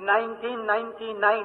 1999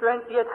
20th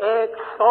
100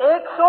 100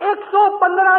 115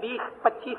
20, 25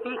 30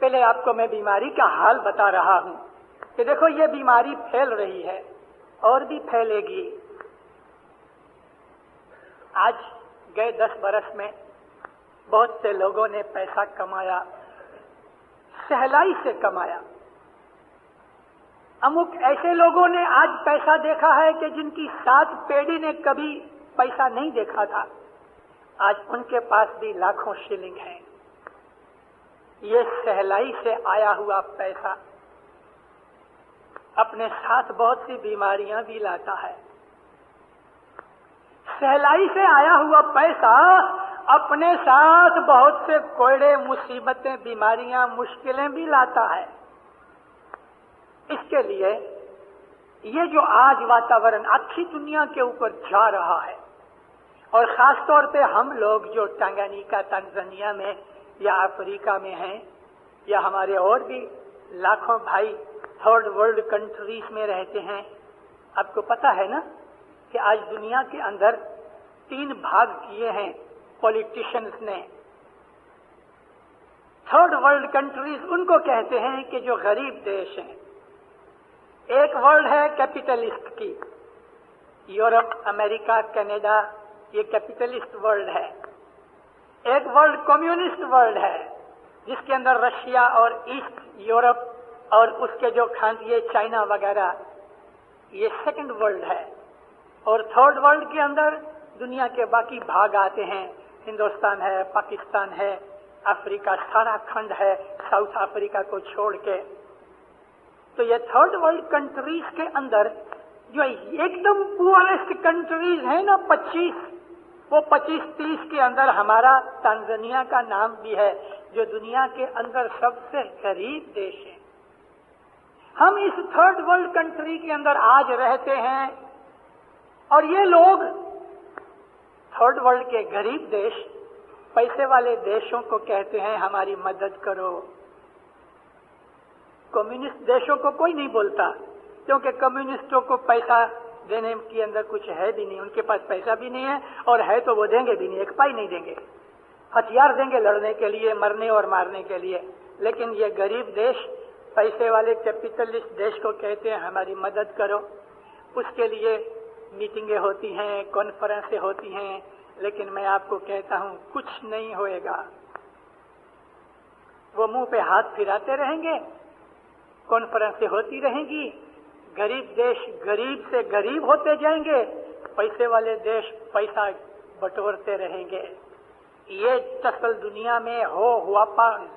پہلے آپ کو میں بیماری کا حال بتا رہا ہوں کہ دیکھو یہ بیماری پھیل رہی ہے اور بھی پھیلے گی. آج گئے 10 برس میں بہت سے لوگوں نے پیسہ کمایا، سہلائی سے کمایا. امک ایسے لوگوں نے آج پیسہ دیکھا ہے کہ جن کی 7 پیڑھی نے کبھی پیسہ نہیں دیکھا تھا، آج ان کے پاس بھی لاکھوں شلنگ ہیں. یہ سہلائی سے آیا ہوا پیسہ اپنے ساتھ بہت سی بیماریاں بھی لاتا ہے. سہلائی سے آیا ہوا پیسہ اپنے ساتھ بہت سے کوڑے، مصیبتیں، بیماریاں، مشکلیں بھی لاتا ہے. اس کے لیے یہ جو آج واتاورن آکھی دنیا کے اوپر جا رہا ہے، اور خاص طور پہ ہم لوگ جو ٹنگانیکا، تنزانیہ میں یا افریقہ میں ہیں، یا ہمارے اور بھی لاکھوں بھائی تھرڈ ورلڈ کنٹریز میں رہتے ہیں، آپ کو پتا ہے نا کہ آج دنیا کے اندر 3 بھاگ کیے ہیں پولیٹیشنز نے. تھرڈ ورلڈ کنٹریز ان کو کہتے ہیں کہ جو غریب دیش ہیں. ایک ورلڈ ہے کیپیٹلسٹ کی، یورپ، امریکہ، کینیڈا، یہ کیپیٹلسٹ ورلڈ ہے. ایک ورلڈ کمیونسٹ ورلڈ ہے جس کے اندر رشیا اور ایسٹ یورپ اور اس کے جو کھانڈیے چائنا وغیرہ، یہ سیکنڈ ورلڈ ہے. اور تھرڈ ورلڈ کے اندر دنیا کے باقی بھاگ آتے ہیں، ہندوستان ہے، پاکستان ہے، افریقہ سارا کھنڈ ہے ساؤتھ افریقہ کو چھوڑ کے. تو یہ تھرڈ ورلڈ کنٹریز کے اندر جو ایک دم پورسٹ کنٹریز ہیں نا 25، وہ 25-30 کے اندر ہمارا تنزانیہ کا نام بھی ہے، جو دنیا کے اندر سب سے غریب دیش ہے. ہم اس تھرڈ ورلڈ کنٹری کے اندر آج رہتے ہیں، اور یہ لوگ تھرڈ ورلڈ کے غریب دیش پیسے والے دیشوں کو کہتے ہیں ہماری مدد کرو. کمیونسٹ دیشوں کو کوئی نہیں بولتا، کیونکہ کمیونسٹوں کو پیسہ دینے کے اندر کچھ ہے بھی نہیں، ان کے پاس پیسہ بھی نہیں ہے، اور ہے تو وہ دیں گے بھی نہیں، 1 پائی نہیں دیں گے. ہتھیار دیں گے لڑنے کے لیے، مرنے اور مارنے کے لیے. لیکن یہ غریب دیش پیسے والے کیپیٹلسٹ دیش کو کہتے ہیں ہماری مدد کرو. اس کے لیے میٹنگیں ہوتی ہیں، کانفرنسیں ہوتی ہیں، لیکن میں آپ کو کہتا ہوں کچھ نہیں ہوئے گا. وہ منہ پہ ہاتھ پھراتے رہیں گے، کانفرنسیں ہوتی رہیں گی، غریب دیش غریب سے غریب ہوتے جائیں گے، پیسے والے دیش پیسہ بٹورتے رہیں گے. یہ ٹسل دنیا میں ہوا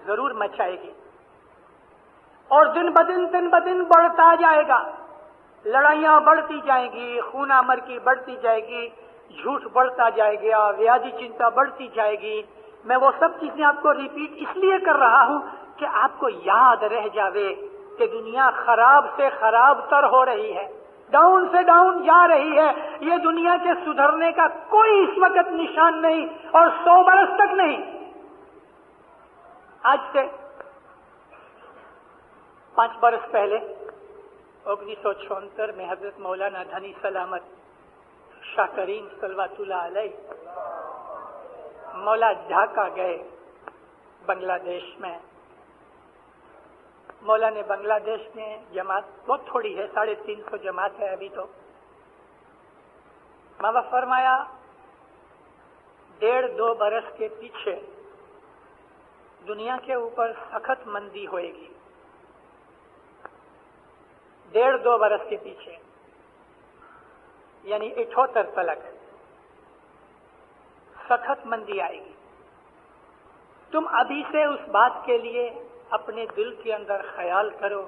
ضرور مچائے گی، اور دن بدن بڑھتا جائے گا. لڑائیاں بڑھتی جائیں گی، خون آمرکی بڑھتی جائے گی، جھوٹ بڑھتا جائے گا، ویادی چنتا بڑھتی جائے گی. میں وہ سب چیزیں آپ کو ریپیٹ اس لیے کر رہا ہوں کہ آپ کو یاد رہ جاوے کہ دنیا خراب سے خراب تر ہو رہی ہے، ڈاؤن سے ڈاؤن جا رہی ہے. یہ دنیا کے سدھرنے کا کوئی اس وقت نشان نہیں، اور 100 برس تک نہیں. آج سے 5 برس پہلے 1976 میں حضرت مولانا دھنی سلامت شاہ کریم صلوات اللہ علیہ مولا ڈھاکہ گئے بنگلہ دیش میں. مولا نے بنگلہ دیش میں جماعت بہت تھوڑی ہے، 350 جماعت ہے ابھی تو. مولا فرمایا 1.5-2 برس کے پیچھے دنیا کے اوپر سخت مندی ہوئے گی. 1.5-2 برس کے پیچھے یعنی 78 تلک سخت مندی آئے گی. تم ابھی سے اس بات کے لیے اپنے دل کے اندر خیال کرو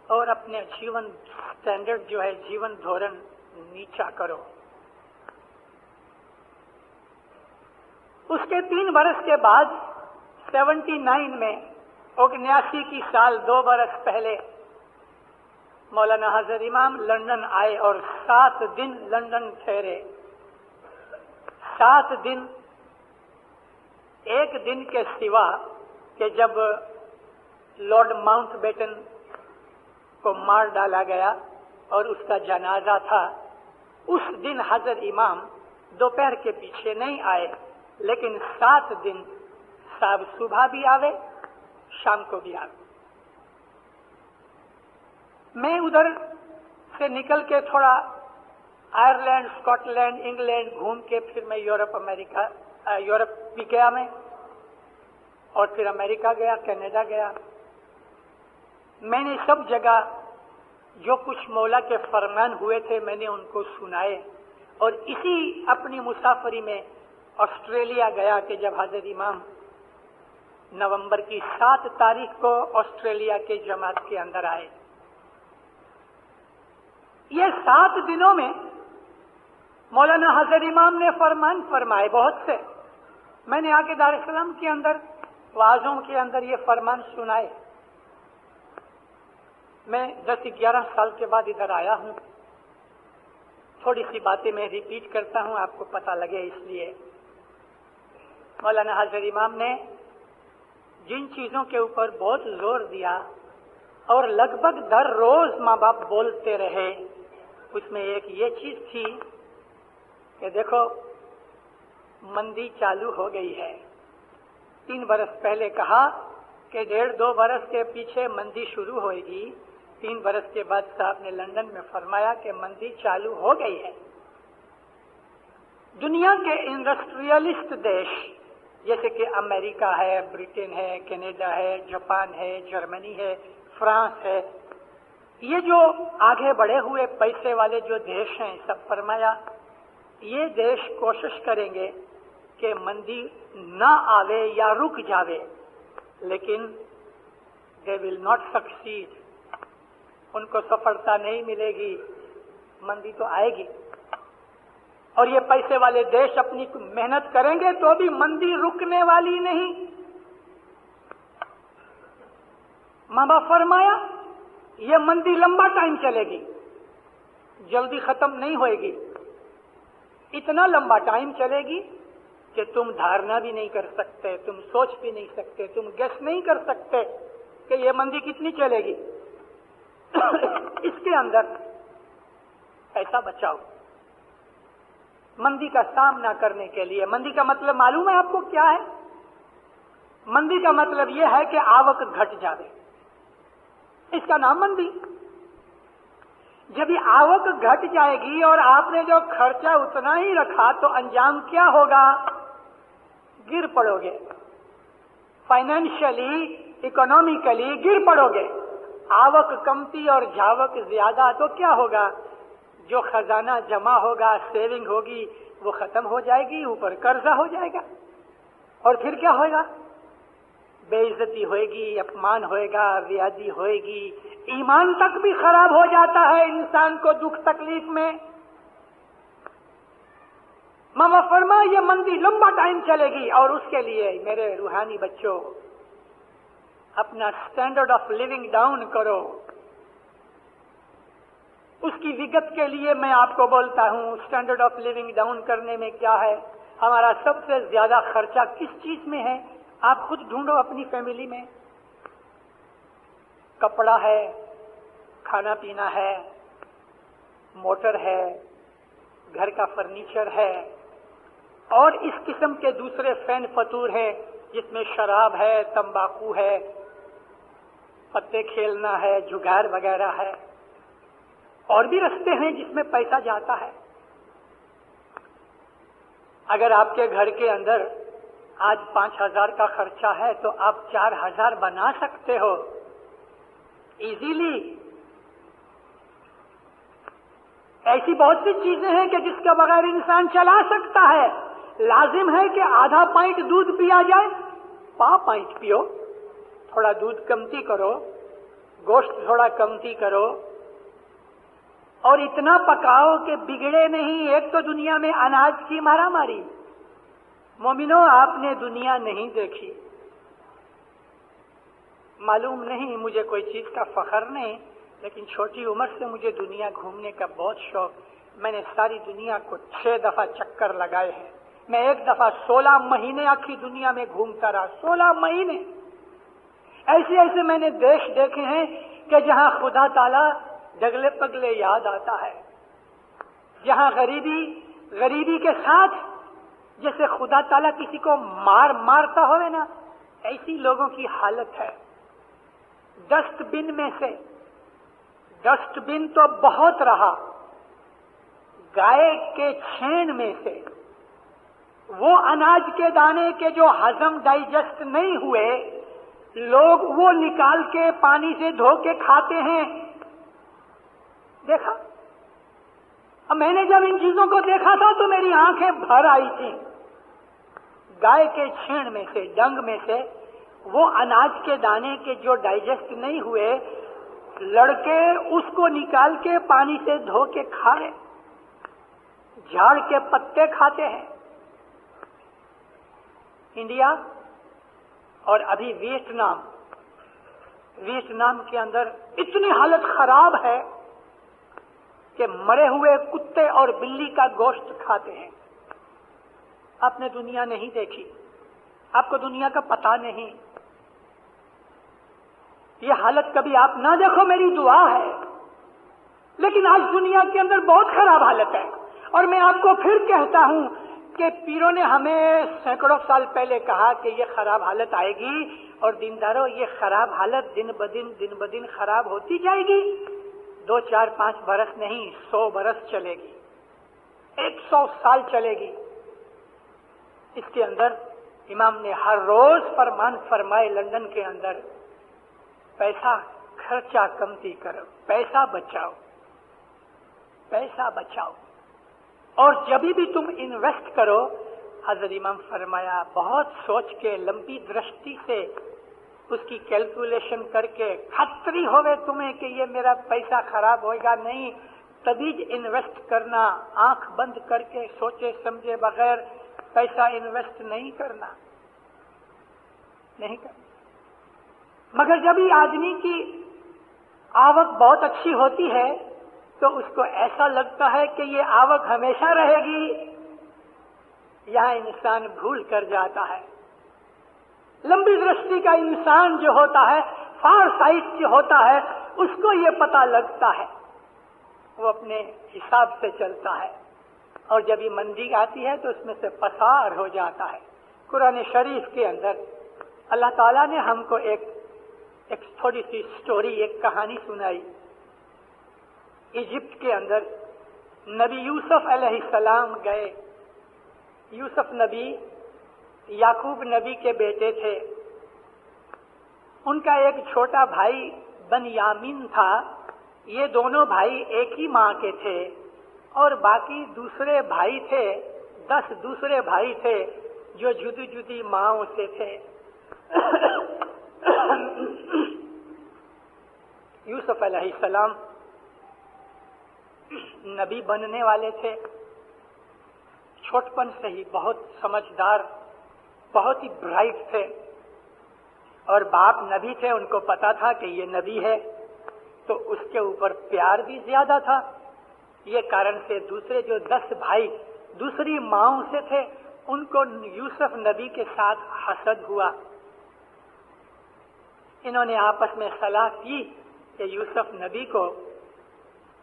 اور اپنے جیون سٹینڈرڈ جو ہے جیون دھورن نیچا کرو. اس کے 3 برس کے بعد 79 میں 79 کی سال 2 برس پہلے مولانا حضرت امام لندن آئے اور 7 دن لندن ٹھہرے. 7 دن، ایک دن کے سوا کہ جب لارڈ ماؤنٹ بیٹن کو مار ڈالا گیا اور اس کا جنازہ تھا، اس دن حضرت امام دوپہر کے پیچھے نہیں آئے، لیکن 7 دن صاحب صبح بھی آوے، شام کو بھی آ گئے. میں ادھر سے نکل کے تھوڑا آئرلینڈ، اسکاٹ لینڈ، انگلینڈ گھوم کے پھر میں یورپ بھی گیا میں، اور پھر امریکہ گیا، کینیڈا گیا. میں نے سب جگہ جو کچھ مولا کے فرمان ہوئے تھے میں نے ان کو سنائے. اور اسی اپنی مسافری میں آسٹریلیا گیا کہ جب حضرت امام نومبر کی 7 تاریخ کو آسٹریلیا کے جماعت کے اندر آئے. یہ 7 دنوں میں مولانا حضرت امام نے فرمان فرمائے بہت سے. میں نے آ کے دار السلام کے اندر وعظوں کے اندر یہ فرمان سنائے. میں 10-11 سال کے بعد ادھر آیا ہوں. تھوڑی سی باتیں میں ریپیٹ کرتا ہوں آپ کو پتہ لگے اس لیے. مولانا حضرت امام نے جن چیزوں کے اوپر بہت زور دیا اور لگ بھگ در روز ماں باپ بولتے رہے، اس میں ایک یہ چیز تھی کہ دیکھو مندی چالو ہو گئی ہے. 3 برس پہلے کہا کہ 1.5-2 برس کے پیچھے مندی شروع ہوئے گی. 3 برس کے بعد صاحب نے لندن میں فرمایا کہ مندی چالو ہو گئی ہے. دنیا کے انڈسٹریلسٹ دیش جیسے کہ امریکہ ہے، برٹن ہے، کینیڈا ہے، جاپان ہے، جرمنی ہے، فرانس ہے، یہ جو آگے بڑھے ہوئے پیسے والے جو دیش ہیں، سب فرمایا یہ دیش کوشش کریں گے کہ مندی نہ آوے یا رک جاوے، لیکن دے ول ناٹ سکسیڈ، ان کو سفلتا نہیں ملے گی، مندی تو آئے گی. اور یہ پیسے والے دیش اپنی محنت کریں گے تو بھی مندی رکنے والی نہیں. ماں باپ فرمایا یہ مندی لمبا ٹائم چلے گی، جلدی ختم نہیں ہوئے گی. اتنا لمبا ٹائم چلے گی کہ تم دھارنا بھی نہیں کر سکتے، تم سوچ بھی نہیں سکتے، تم گیس نہیں کر سکتے کہ یہ مندی کتنی چلے گی. اس کے اندر ایسا بچاؤ مندی کا سامنا کرنے کے لیے. مندی کا مطلب معلوم ہے آپ کو کیا ہے؟ مندی کا مطلب یہ ہے کہ آوک گھٹ جاوے، اس کا نام مندی. جب یہ آوک گھٹ جائے گی اور آپ نے جو خرچہ اتنا ہی رکھا تو انجام کیا ہوگا؟ گر پڑو گے، فائنینشلی اکنامکلی گر پڑو گے. آوک کمتی اور جھاوک زیادہ تو کیا ہوگا؟ جو خزانہ جمع ہوگا، سیونگ ہوگی، وہ ختم ہو جائے گی، اوپر قرضہ ہو جائے گا. اور پھر کیا ہوگا؟ بے عزتی ہوئے گی، اپمان ہوئے گا، ریاضی ہوئے گی، ایمان تک بھی خراب ہو جاتا ہے انسان کو دکھ تکلیف میں. ماما فرما یہ مندی لمبا ٹائم چلے گی، اور اس کے لیے میرے روحانی بچوں اپنا سٹینڈرڈ آف لیونگ ڈاؤن کرو. اس کی وگت کے لیے میں آپ کو بولتا ہوں سٹینڈرڈ آف لیونگ ڈاؤن کرنے میں کیا ہے. ہمارا سب سے زیادہ خرچہ کس چیز میں ہے؟ آپ خود ڈھونڈو اپنی فیملی میں. کپڑا ہے، کھانا پینا ہے، موٹر ہے، گھر کا فرنیچر ہے، اور اس قسم کے دوسرے فین فتور ہیں جس میں شراب ہے، تمباکو ہے، پتے کھیلنا ہے، جگار وغیرہ ہے، اور بھی رستے ہیں جس میں پیسہ جاتا ہے. اگر آپ کے گھر کے اندر آج 5,000 کا خرچہ ہے تو آپ 4,000 بنا سکتے ہو ایزیلی. ایسی بہت سی چیزیں ہیں کہ جس کے بغیر انسان چلا سکتا ہے. لازم ہے کہ آدھا پائنٹ دودھ پیا جائے، 1.5 پائنٹ پیو، تھوڑا دودھ کمتی کرو، گوشت تھوڑا کمتی کرو، اور اتنا پکاؤ کہ بگڑے نہیں. ایک تو دنیا میں اناج کی مارا ماری. مومنو آپ نے دنیا نہیں دیکھی، معلوم نہیں، مجھے کوئی چیز کا فخر نہیں، لیکن چھوٹی عمر سے مجھے دنیا گھومنے کا بہت شوق. میں نے ساری دنیا کو 6 دفعہ چکر لگائے ہیں. میں ایک دفعہ 16 مہینے آخری دنیا میں گھومتا رہا. 16 مہینے ایسے میں نے دیش دیکھے ہیں کہ جہاں خدا تعالی ڈگلے پگلے یاد آتا ہے، جہاں غریبی کے ساتھ جیسے خدا تعالیٰ کسی کو مارتا ہوئے نا، ایسی لوگوں کی حالت ہے. ڈسٹ بن میں سے، ڈسٹ بن تو بہت رہا، گائے کے چھین میں سے وہ اناج کے دانے کے جو ہضم ڈائجسٹ نہیں ہوئے، لوگ وہ نکال کے پانی سے دھو کے کھاتے ہیں. دیکھا؟ اب میں نے جب ان چیزوں کو دیکھا تھا تو میری آنکھیں بھر آئی تھیں. گائے کے چھین میں سے، ڈنگ میں سے وہ اناج کے دانے کے جو ڈائجسٹ نہیں ہوئے، لڑکے اس کو نکال کے پانی سے دھو کے کھا رہے. جھاڑ کے پتے کھاتے ہیں. انڈیا اور ابھی ویتنام کے اندر اتنی حالت خراب ہے کہ مرے ہوئے کتے اور بلی کا گوشت کھاتے ہیں. آپ نے دنیا نہیں دیکھی، آپ کو دنیا کا پتہ نہیں. یہ حالت کبھی آپ نہ دیکھو، میری دعا ہے. لیکن آج دنیا کے اندر بہت خراب حالت ہے. اور میں آپ کو پھر کہتا ہوں کہ پیروں نے ہمیں سینکڑوں سال پہلے کہا کہ یہ خراب حالت آئے گی، اور دینداروں یہ خراب حالت دن بدن خراب ہوتی جائے گی. 2 4 5 برس نہیں، 100 برس چلے گی، 100 سال چلے گی. اس کے اندر امام نے ہر روز فرمان فرمائے لندن کے اندر، پیسہ خرچہ کمتی کرو، پیسہ بچاؤ، پیسہ بچاؤ. اور جب بھی تم انویسٹ کرو، حضرت امام فرمایا بہت سوچ کے، لمبی درشٹی سے اس کی کیلکولیشن کر کے، خطری ہوئے تمہیں کہ یہ میرا پیسہ خراب ہوئے گا نہیں، تبھی انویسٹ کرنا. آنکھ بند کر کے سوچے سمجھے بغیر پیسہ انویسٹ نہیں کرنا. مگر جب ہی آدمی کی آوک بہت اچھی ہوتی ہے تو اس کو ایسا لگتا ہے کہ یہ آوک ہمیشہ رہے گی. یہاں انسان بھول کر جاتا ہے. لمبی درشٹی کا انسان جو ہوتا ہے، فار سائٹ جو ہوتا ہے، اس کو یہ پتہ لگتا ہے، وہ اپنے حساب سے چلتا ہے. اور جب یہ منڈی آتی ہے تو اس میں سے پسار ہو جاتا ہے. قرآن شریف کے اندر اللہ تعالیٰ نے ہم کو ایک تھوڑی سی سٹوری، ایک کہانی سنائی. ایجپٹ کے اندر نبی یوسف علیہ السلام گئے. یوسف نبی یعقوب نبی کے بیٹے تھے. ان کا ایک چھوٹا بھائی بنیامین تھا. یہ دونوں بھائی ایک ہی ماں کے تھے، اور باقی دوسرے بھائی تھے، 10 دوسرے بھائی تھے جو جدی جدی ماؤں سے تھے. یوسف علیہ السلام نبی بننے والے تھے. چھوٹپن سے ہی بہت سمجھدار، بہت ہی برائٹ تھے. اور باپ نبی تھے، ان کو پتا تھا کہ یہ نبی ہے، تو اس کے اوپر پیار بھی زیادہ تھا. یہ کارن سے دوسرے جو 10 بھائی دوسری ماؤں سے تھے، ان کو یوسف نبی کے ساتھ حسد ہوا. انہوں نے آپس میں صلاح کی کہ یوسف نبی کو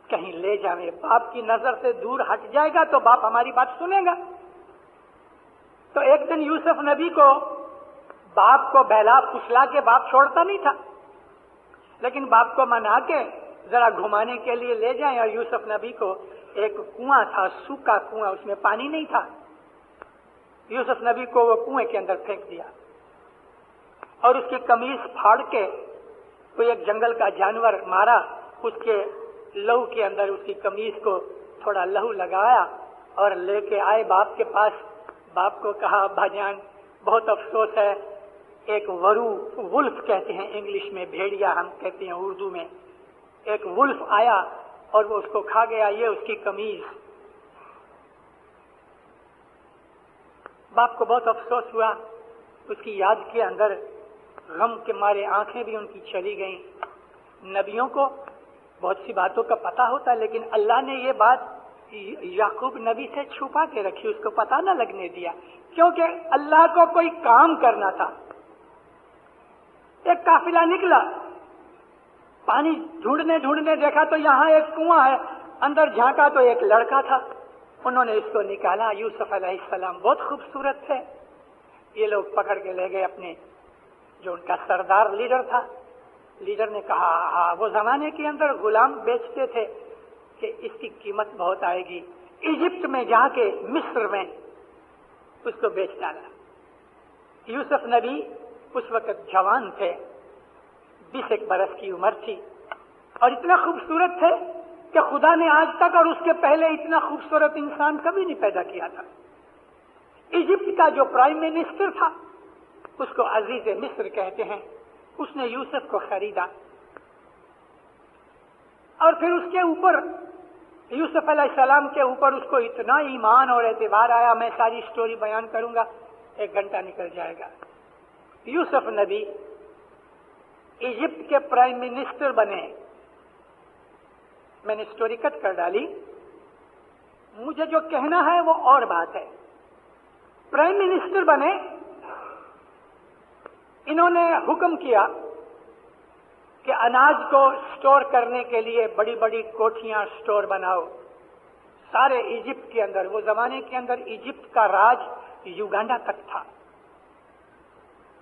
کہیں لے جائیں، باپ کی نظر سے دور ہٹ جائے گا تو باپ ہماری بات سنے گا. تو ایک دن یوسف نبی کو باپ کو بہلا پھسلا کے باپ چھوڑتا نہیں تھا، لیکن باپ کو منا کے ذرا گھمانے کے لیے لے جائیں. اور یوسف نبی کو ایک کنواں تھا، سوکھا کنواں، اس میں پانی نہیں تھا. یوسف نبی کو وہ کنویں کے اندر پھینک دیا اور اس کی قمیص پھاڑ کے کوئی ایک جنگل کا جانور مارا. اس کے لہو کے اندر اس کی قمیص کو تھوڑا لہو لگایا اور لے کے آئے باپ کے پاس. باپ کو کہا ابا جان بہت افسوس ہے، ایک ورو، ولف کہتے ہیں انگلش میں، بھیڑیا ہم کہتے ہیں اردو میں، ایک ولف آیا اور وہ اس کو کھا گیا. یہ اس کی قمیض. باپ کو بہت افسوس ہوا. اس کی یاد کے اندر غم کے مارے آنکھیں بھی ان کی چلی گئیں. نبیوں کو بہت سی باتوں کا پتہ ہوتا ہے، لیکن اللہ نے یہ بات یعقوب نبی سے چھپا کے رکھی، اس کو پتہ نہ لگنے دیا، کیونکہ اللہ کو کوئی کام کرنا تھا. ایک قافلہ نکلا، پانی ڈھونڈنے دیکھا تو یہاں ایک کنواں ہے. اندر جھانکا تو ایک لڑکا تھا. انہوں نے اس کو نکالا. یوسف علیہ السلام بہت خوبصورت تھے. یہ لوگ پکڑ کے لے گئے اپنے جو ان کا سردار لیڈر تھا، لیڈر نے کہا ہاں وہ زمانے کے اندر غلام بیچتے تھے کہ اس کی قیمت بہت آئے گی، ایجپٹ میں جا کے مصر میں اس کو بیچ ڈالا۔ یوسف نبی اس وقت جوان تھے، 21 برس کی عمر تھی، اور اتنا خوبصورت تھے کہ خدا نے آج تک اور اس کے پہلے اتنا خوبصورت انسان کبھی نہیں پیدا کیا تھا۔ ایجپٹ کا جو پرائم منسٹر تھا اس کو عزیز مصر کہتے ہیں، اس نے یوسف کو خریدا، اور پھر اس کے اوپر یوسف علیہ السلام کے اوپر اس کو اتنا ایمان اور اعتبار آیا، میں ساری سٹوری بیان کروں گا 1 گھنٹہ نکل جائے گا۔ یوسف نبی ایجپٹ کے پرائم منسٹر بنے، میں نے سٹوری کٹ کر ڈالی، مجھے جو کہنا ہے وہ اور بات ہے۔ پرائم منسٹر بنے، انہوں نے حکم کیا کہ اناج کو سٹور کرنے کے لیے بڑی بڑی کوٹھیاں سٹور بناؤ سارے ایجپٹ کے اندر۔ وہ زمانے کے اندر ایجپٹ کا راج یوگانڈا تک تھا۔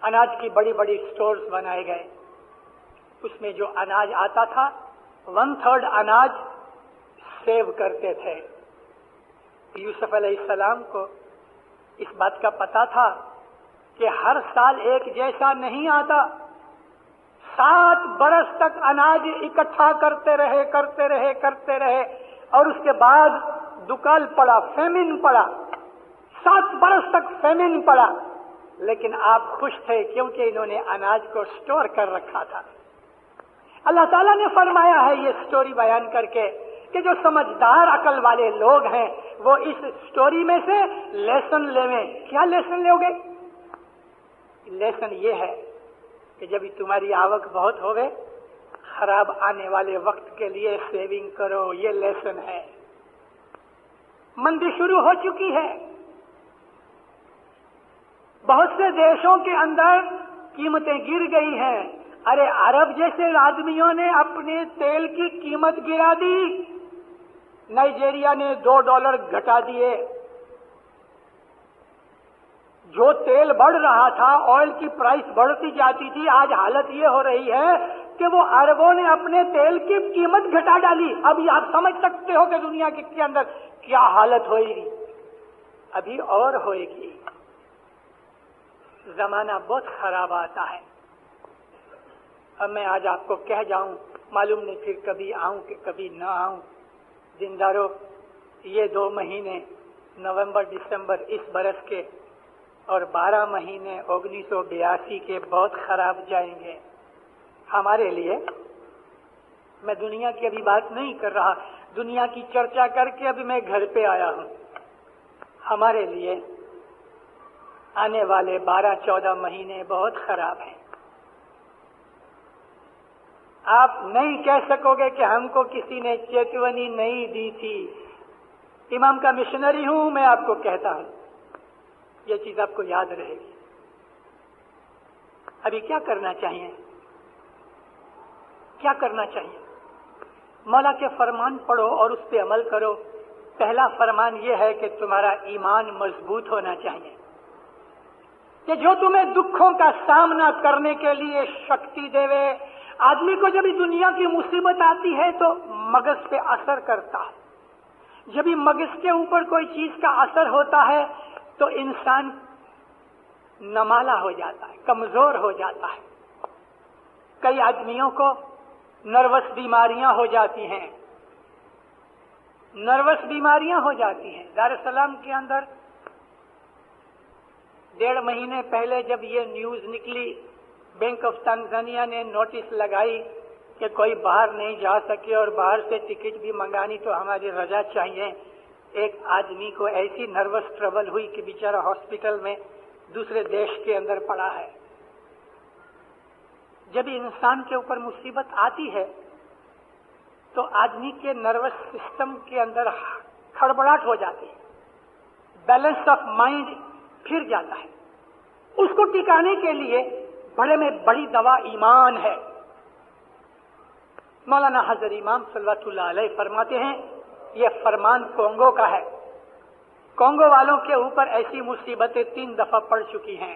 اناج کی بڑی بڑی سٹورز بنائے گئے، اس میں جو اناج آتا تھا 1/3 اناج سیو کرتے تھے۔ یوسف علیہ السلام کو اس بات کا پتا تھا کہ ہر سال ایک جیسا نہیں آتا، 7 برس تک اناج اکٹھا کرتے رہے اور اس کے بعد دکال پڑا، فیمن پڑا، 7 برس تک فیمن پڑا، لیکن آپ خوش تھے کیونکہ انہوں نے اناج کو سٹور کر رکھا تھا۔ اللہ تعالیٰ نے فرمایا ہے یہ سٹوری بیان کر کے کہ جو سمجھدار عقل والے لوگ ہیں وہ اس سٹوری میں سے لیسن لیں۔ کیا لیسن لو گے؟ لیسن یہ ہے کہ جب تمہاری آوک بہت ہوگے، خراب آنے والے وقت کے لیے سیونگ کرو، یہ لیسن ہے۔ مندی شروع ہو چکی ہے، بہت سے دیشوں کے اندر قیمتیں گر گئی ہیں۔ ارے عرب جیسے آدمیوں نے اپنے تیل کی قیمت گرا دی، نائجیریا نے $2 گھٹا دیے۔ جو تیل بڑھ رہا تھا، آئل کی پرائس بڑھتی جاتی تھی، آج حالت یہ ہو رہی ہے کہ وہ عربوں نے اپنے تیل کی قیمت گھٹا ڈالی۔ ابھی آپ سمجھ سکتے ہو کہ دنیا کے اندر کیا حالت ہوئے گی، ابھی اور ہوئے گی۔ زمانہ بہت خراب آتا ہے۔ اب میں آج آپ کو کہہ جاؤں، معلوم نہیں پھر کبھی آؤں کہ کبھی نہ آؤں۔ زندہ یہ 2 مہینے نومبر دسمبر اس برس کے اور 12 مہینے 1982 کے بہت خراب جائیں گے ہمارے لیے۔ میں دنیا کی ابھی بات نہیں کر رہا، دنیا کی چرچا کر کے ابھی میں گھر پہ آیا ہوں۔ ہمارے لیے آنے والے 12-14 مہینے بہت خراب ہیں۔ آپ نہیں کہہ سکو گے کہ ہم کو کسی نے چیتونی نہیں دی تھی۔ امام کا مشنری ہوں، میں آپ کو کہتا ہوں یہ چیز آپ کو یاد رہے گی۔ ابھی کیا کرنا چاہیے؟ کیا کرنا چاہیے؟ مولا کے فرمان پڑھو اور اس پہ عمل کرو۔ پہلا فرمان یہ ہے کہ تمہارا ایمان مضبوط ہونا چاہیے، کہ جو تمہیں دکھوں کا سامنا کرنے کے لیے شکتی دے وے۔ آدمی کو جب دنیا کی مصیبت آتی ہے تو مغز پہ اثر کرتا ہے، جب مغز کے اوپر کوئی چیز کا اثر ہوتا ہے تو انسان نمالا ہو جاتا ہے، کمزور ہو جاتا ہے۔ کئی آدمیوں کو نروس بیماریاں ہو جاتی ہیں، نروس بیماریاں ہو جاتی ہیں۔ دار السلام کے اندر 1.5 مہینے پہلے جب یہ نیوز نکلی، بینک آف تنزانیہ نے نوٹس لگائی کہ کوئی باہر نہیں جا سکے اور باہر سے ٹکٹ بھی منگانی تو ہماری رضا چاہیے۔ ایک آدمی کو ایسی نروس ٹربل ہوئی کہ بیچارہ ہاسپٹل میں دوسرے دیش کے اندر پڑا ہے۔ جب انسان کے اوپر مصیبت آتی ہے تو آدمی کے نروس سسٹم کے اندر کھڑبڑاہٹ ہو جاتی ہے، بیلنس آف مائنڈ پھر جاتا ہے۔ اس کو ٹکانے کے لیے بڑے میں بڑی دوا ایمان ہے۔ مولانا حضرت امام صلوات اللہ علیہ فرماتے ہیں، یہ فرمان کونگو کا ہے۔ کونگو والوں کے اوپر ایسی مصیبتیں 3 دفعہ پڑ چکی ہیں۔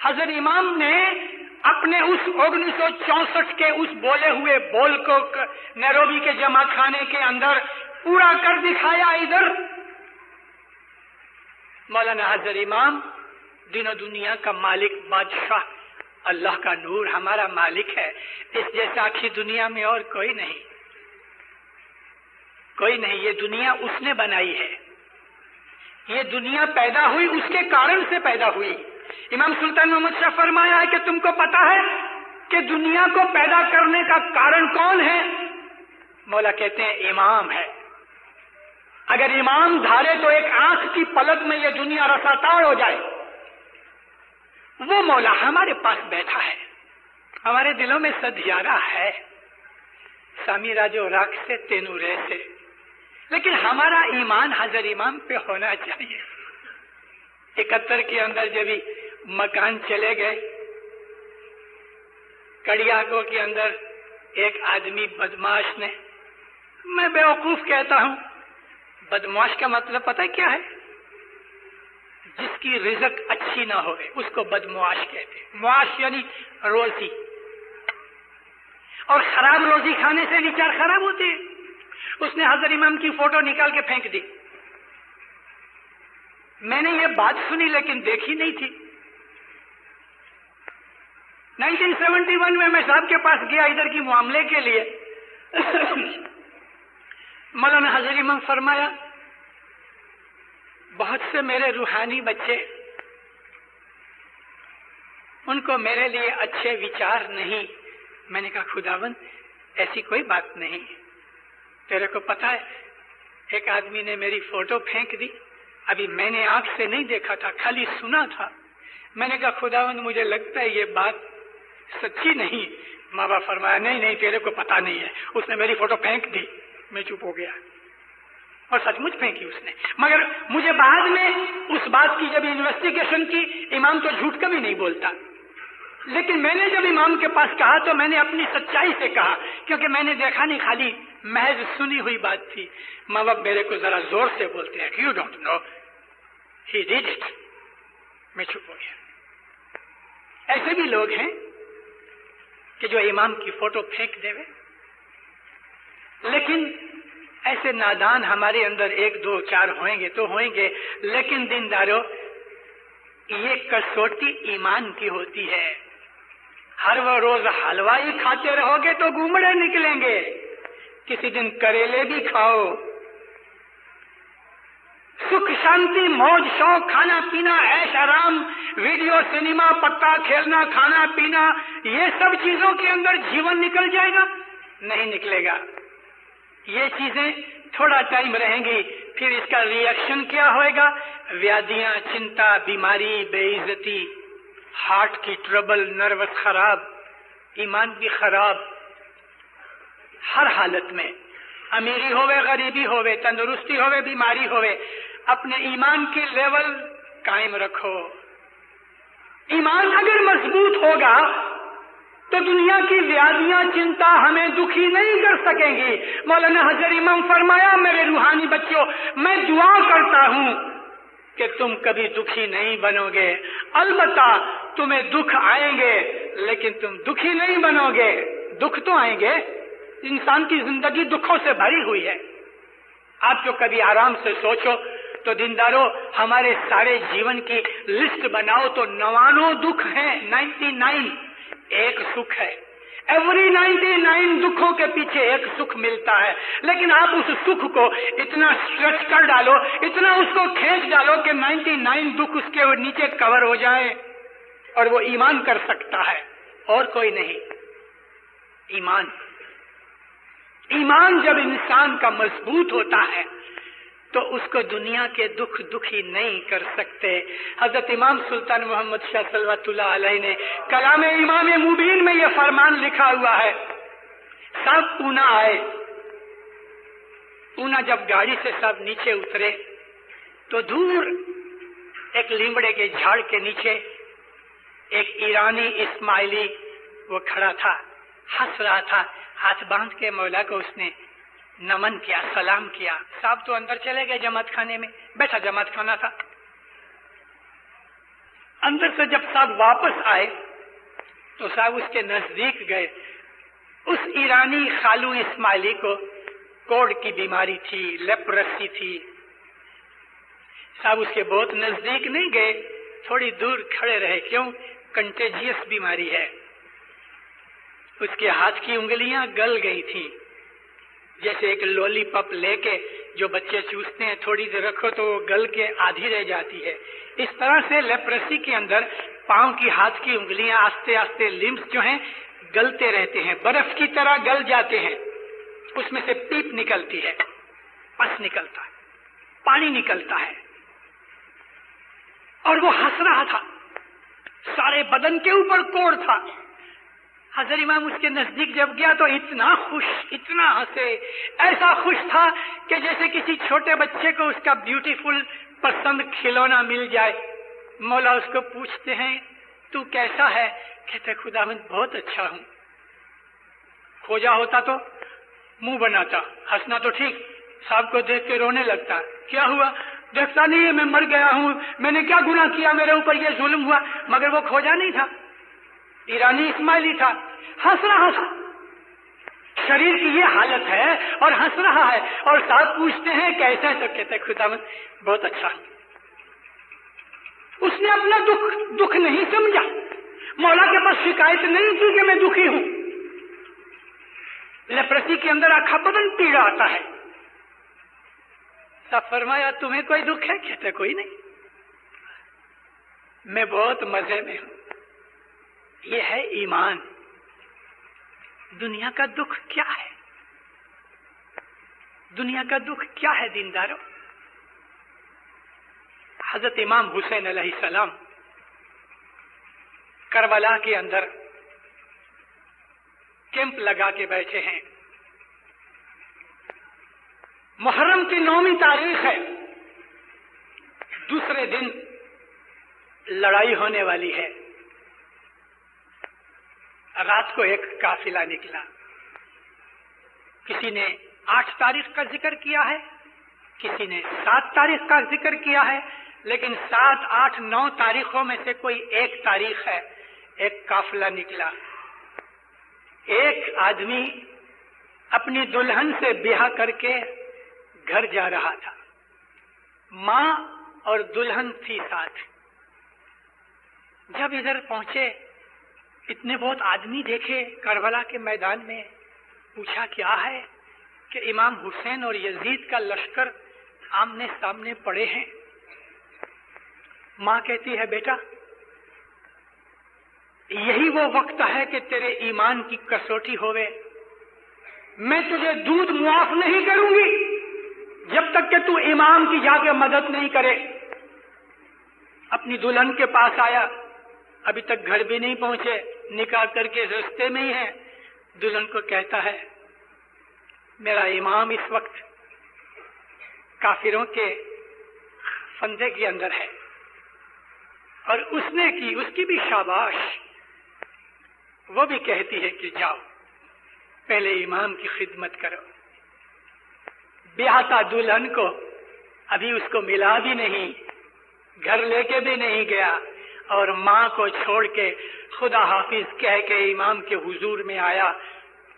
حضرت امام نے اپنے اس 1964 کے اس بولے ہوئے بول کو نیروبی کے جماعت خانے کے اندر پورا کر دکھایا. ادھر مولانا حضرت امام دین و دنیا کا مالک بادشاہ اللہ کا نور ہمارا مالک ہے. اس جیسا آخری دنیا میں اور کوئی نہیں، کوئی نہیں. یہ دنیا اس نے بنائی ہے. یہ دنیا پیدا ہوئی اس کے کارن سے پیدا ہوئی. امام سلطان محمد شاہ فرمایا ہے کہ تم کو پتا ہے کہ دنیا کو پیدا کرنے کا کارن کون ہے؟ مولا کہتے ہیں امام ہے. اگر امام دھارے تو ایک آنکھ کی پلک میں یہ دنیا رساتاڑ ہو جائے. وہ مولا ہمارے پاس بیٹھا ہے، ہمارے دلوں میں سدھیارا ہے. سامی راجو راک سے تینو رے سے، لیکن ہمارا ایمان حضرت امام پہ ہونا چاہیے. 71 کے اندر جب مکان چلے گئے، کڑیاگو کے اندر ایک آدمی بدماش نے، میں بیوقوف کہتا ہوں، بدماش کا مطلب پتہ کیا ہے؟ جس کی رزق اچھی نہ ہوئے اس کو بدمعاش کہتے ہیں. معاش یعنی روزی، اور خراب روزی کھانے سے وچار خراب ہوتے ہیں. اس نے حضرت امام کی فوٹو نکال کے پھینک دی. میں نے یہ بات سنی لیکن دیکھی نہیں تھی. 1971 میں صاحب کے پاس گیا ادھر کی معاملے کے لیے. مولانا حضرت امام فرمایا بہت سے میرے روحانی بچے، ان کو میرے لیے اچھے وچار نہیں. میں نے کہا خداوند ایسی کوئی بات نہیں. تیرے کو پتا ہے ایک آدمی نے میری فوٹو پھینک دی. ابھی میں نے آنکھ سے نہیں دیکھا تھا، خالی سنا تھا. میں نے کہا خداوند مجھے لگتا ہے یہ بات سچی نہیں. ماں باپ فرمایا نہیں نہیں تیرے کو پتا نہیں ہے، اس نے میری فوٹو پھینک دی. میں چپ ہو گیا، اور سچ مچ پھینکی اس نے. مگر مجھے بعد میں اس بات کی جب انویسٹیگیشن کی، امام تو جھوٹ کبھی نہیں بولتا، لیکن میں نے جب امام کے پاس کہا تو میں نے اپنی سچائی سے کہا، کیونکہ میں نے دیکھا نہیں، خالی محض سنی ہوئی بات تھی. ماں باپ میرے کو ذرا زور سے بولتے ہیں you don't know he did it. میں چپ ہو گیا. ایسے بھی لوگ ہیں کہ جو امام کی فوٹو پھینک دے، لیکن ایسے نادان ہمارے اندر 1 2 4 ہوئیں گے تو ہوئیں گے. لیکن دینداروں، یہ کسوٹی ایمان کی ہوتی ہے. ہر وہ روز حلوائی کھاتے رہو گے تو گمڑے نکلیں گے. کسی دن کریلے بھی کھاؤ. سکھ شانتی موج شوق کھانا پینا عیش آرام ویڈیو سنیما پتا کھیلنا کھانا پینا، یہ سب چیزوں کے اندر جیون نکل جائے گا؟ نہیں نکلے گا. یہ چیزیں تھوڑا ٹائم رہیں گی، پھر اس کا ریئیکشن کیا ہوئے گا؟ ویادیاں، چنتا، بیماری، بے عزتی، ہارٹ کی ٹربل، نروس خراب، ایمان بھی خراب. ہر حالت میں امیری ہوئے غریبی ہوئے تندرستی ہوئے بیماری ہوئے، اپنے ایمان کی لیول قائم رکھو. ایمان اگر مضبوط ہوگا تو دنیا کی ویادیاں چنتا ہمیں دکھی نہیں کر سکیں گی. مولانا حضرت امام فرمایا میرے روحانی بچوں، میں دعا کرتا ہوں کہ تم کبھی دکھی نہیں بنو گے. البتہ تمہیں دکھ آئیں گے لیکن تم دکھی نہیں بنو گے. دکھ تو آئیں گے، انسان کی زندگی دکھوں سے بھری ہوئی ہے. آپ جو کبھی آرام سے سوچو تو دینداروں، ہمارے سارے جیون کی لسٹ بناؤ تو 99 دکھ ہیں، 99 ایک سکھ ہے. ایوری 99 دکھوں کے پیچھے ایک سکھ ملتا ہے. لیکن آپ اس سکھ کو اتنا اسٹریچ کر ڈالو، اتنا اس کو کھینچ ڈالو کہ 99 دکھ اس کے نیچے کور ہو جائے، اور وہ ایمان کر سکتا ہے اور کوئی نہیں. ایمان جب انسان کا مضبوط ہوتا ہے تو اس کو دنیا کے دکھ دکھی نہیں کر سکتے. حضرت امام سلطان محمد شاہ صلوات اللہ علیہ نے کلام امام مبین میں یہ فرمان لکھا ہوا ہے. سب پونا آئے. پونا جب گاڑی سے سب نیچے اترے تو دور ایک لیمڑے کے جھاڑ کے نیچے ایک ایرانی اسماعیلی وہ کھڑا تھا، ہنس رہا تھا. ہاتھ باندھ کے مولا کو اس نے نمن کیا، سلام کیا. صاحب تو اندر چلے گئے جماعت خانے میں، بیٹھا جماعت خانہ تھا. اندر سے جب صاحب واپس آئے تو صاحب اس کے نزدیک گئے. اس ایرانی خالو اسماعیلی کو کوڑ کی بیماری تھی، لیپرسی تھی. صاحب اس کے بہت نزدیک نہیں گئے، تھوڑی دور کھڑے رہے. کیوں؟ کنٹیجیس بیماری ہے. اس کے ہاتھ کی انگلیاں گل گئی تھیں، جیسے ایک لولی پاپ لے کے جو بچے چوستے ہیں، تھوڑی دیر رکھو تو وہ گل کے آدھی رہ جاتی ہے. اس طرح سے لیپرسی کے اندر پاؤں کی ہاتھ کی انگلیاں آہستہ آہستہ لمس جو ہیں گلتے رہتے ہیں، برف کی طرح گل جاتے ہیں. اس میں سے پیپ نکلتی ہے، پس نکلتا ہے، پانی نکلتا ہے. اور وہ ہنس رہا تھا، سارے بدن کے اوپر کوڑ تھا. حضرت امام اس کے نزدیک جب گیا تو اتنا خوش، اتنا ہنسے، ایسا خوش تھا کہ جیسے کسی چھوٹے بچے کو اس کا بیوٹیفل پسند کھلونا مل جائے. مولا اس کو پوچھتے ہیں تو کیسا ہے؟ کہتے خداوند بہت اچھا ہوں. کھوجا ہوتا تو منہ بناتا، ہنسنا تو ٹھیک، صاحب کو دیکھ کے رونے لگتا. کیا ہوا؟ دیکھتا نہیں ہے میں مر گیا ہوں، میں نے کیا گناہ کیا، میرے اوپر یہ ظلم ہوا. مگر وہ کھوجا نہیں تھا، ایرانی اسماعیلی تھا، ہنس رہا تھا. شریر کی یہ حالت ہے اور ہنس رہا ہے. اور صاحب پوچھتے ہیں کیسا ہے؟ تو کہتے خداوند بہت اچھا. اس نے اپنا دکھ نہیں سمجھا، مولا کے پاس شکایت نہیں کی کہ میں دکھی ہوں. لیپرسی کے اندر آکھا بدن پیڑا آتا ہے. صاحب فرمایا تمہیں کوئی دکھ ہے؟ کہتے کوئی نہیں، میں بہت مزے میں ہوں. یہ ہے ایمان. دنیا کا دکھ کیا ہے؟ دنیا کا دکھ کیا ہے دینداروں؟ حضرت امام حسین علیہ السلام کربلا کے اندر کیمپ لگا کے بیٹھے ہیں. محرم کی 9ویں تاریخ ہے، دوسرے دن لڑائی ہونے والی ہے. رات کو ایک قافلہ نکلا. کسی نے 8 تاریخ کا ذکر کیا ہے، کسی نے 7 تاریخ کا ذکر کیا ہے، لیکن 7، 8، 9 تاریخوں میں سے کوئی ایک تاریخ ہے. ایک قافلہ نکلا. ایک آدمی اپنی دلہن سے بیاہ کر کے گھر جا رہا تھا. ماں اور دلہن تھی ساتھ. جب ادھر پہنچے اتنے بہت آدمی دیکھے کربلا کے میدان میں. پوچھا کیا ہے؟ کہ امام حسین اور یزید کا لشکر آمنے سامنے پڑے ہیں. ماں کہتی ہے بیٹا یہی وہ وقت ہے کہ تیرے ایمان کی کسوٹی ہوئے. میں تجھے دودھ معاف نہیں کروں گی جب تک کہ تو امام کی جا کے مدد نہیں کرے. اپنی دلہن کے پاس آیا، ابھی تک گھر بھی نہیں پہنچے، نکاح کر کے رستے میں ہی ہے. دلہن کو کہتا ہے میرا امام اس وقت کافروں کے فندے کے اندر ہے. اور اس نے کی، اس کی بھی شاباش. وہ بھی کہتی ہے کہ جاؤ پہلے امام کی خدمت کرو. بیاہتا دلہن کو ابھی اس کو ملا بھی نہیں، گھر لے کے بھی نہیں گیا، اور ماں کو چھوڑ کے خدا حافظ کہہ کے امام کے حضور میں آیا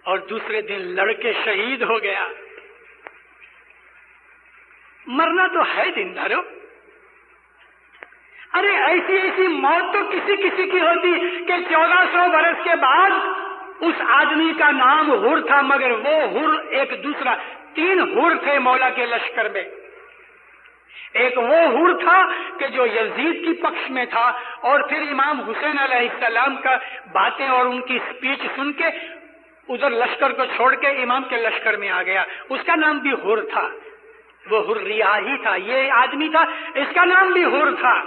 اور دوسرے دن لڑکے شہید ہو گیا. مرنا تو ہے دیندارو. ارے ایسی ایسی موت تو کسی کسی کی ہوتی کہ 1400 برس کے بعد اس آدمی کا نام حر تھا، مگر وہ حر ایک دوسرا. 3 حر تھے مولا کے لشکر میں. ایک وہ حر تھا کہ جو یزید کی پکش میں تھا، اور پھر امام حسین علیہ السلام کا باتیں اور ان کی سپیچ سن کے ادھر لشکر کو چھوڑ کے امام کے لشکر میں آ گیا. اس کا نام بھی حر تھا، وہ حر ریاحی تھا. یہ آدمی تھا، اس کا نام بھی حر تھا.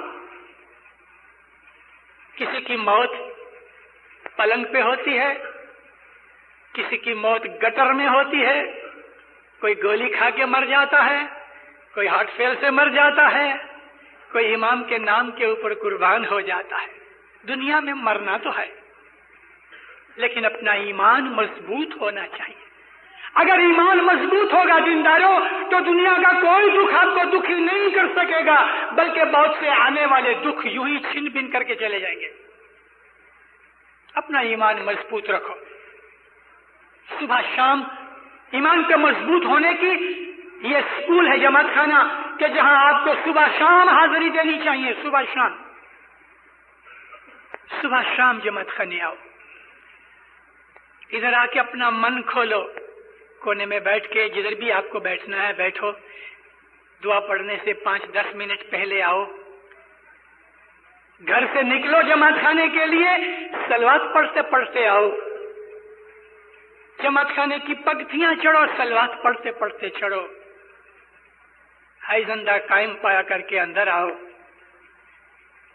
کسی کی موت پلنگ پہ ہوتی ہے، کسی کی موت گٹر میں ہوتی ہے، کوئی گولی کھا کے مر جاتا ہے، کوئی ہارٹ فیل سے مر جاتا ہے، کوئی امام کے نام کے اوپر قربان ہو جاتا ہے. دنیا میں مرنا تو ہے، لیکن اپنا ایمان مضبوط ہونا چاہیے. اگر ایمان مضبوط ہوگا دینداروں تو دنیا کا کوئی دکھ آپ کو دکھی نہیں کر سکے گا، بلکہ بہت سے آنے والے دکھ یوں ہی چھن بن کر کے چلے جائیں گے۔ اپنا ایمان مضبوط رکھو، صبح شام ایمان کے مضبوط ہونے کی یہ اسکول ہے جماعت خانہ کہ جہاں آپ کو صبح شام حاضری دینی چاہیے، صبح شام جماعت خانے آؤ، ادھر آ کے اپنا من کھولو، کونے میں بیٹھ کے جدھر بھی آپ کو بیٹھنا ہے بیٹھو، دعا پڑھنے سے 5-10 منٹ پہلے آؤ، گھر سے نکلو جماعت خانے کے لیے صلوات پڑھتے پڑھتے آؤ، جماعت خانے کی پگتیاں چڑھو، صلوات پڑھتے پڑھتے چڑھو، ہائی زندہ قائم پایا کر کے اندر آؤ،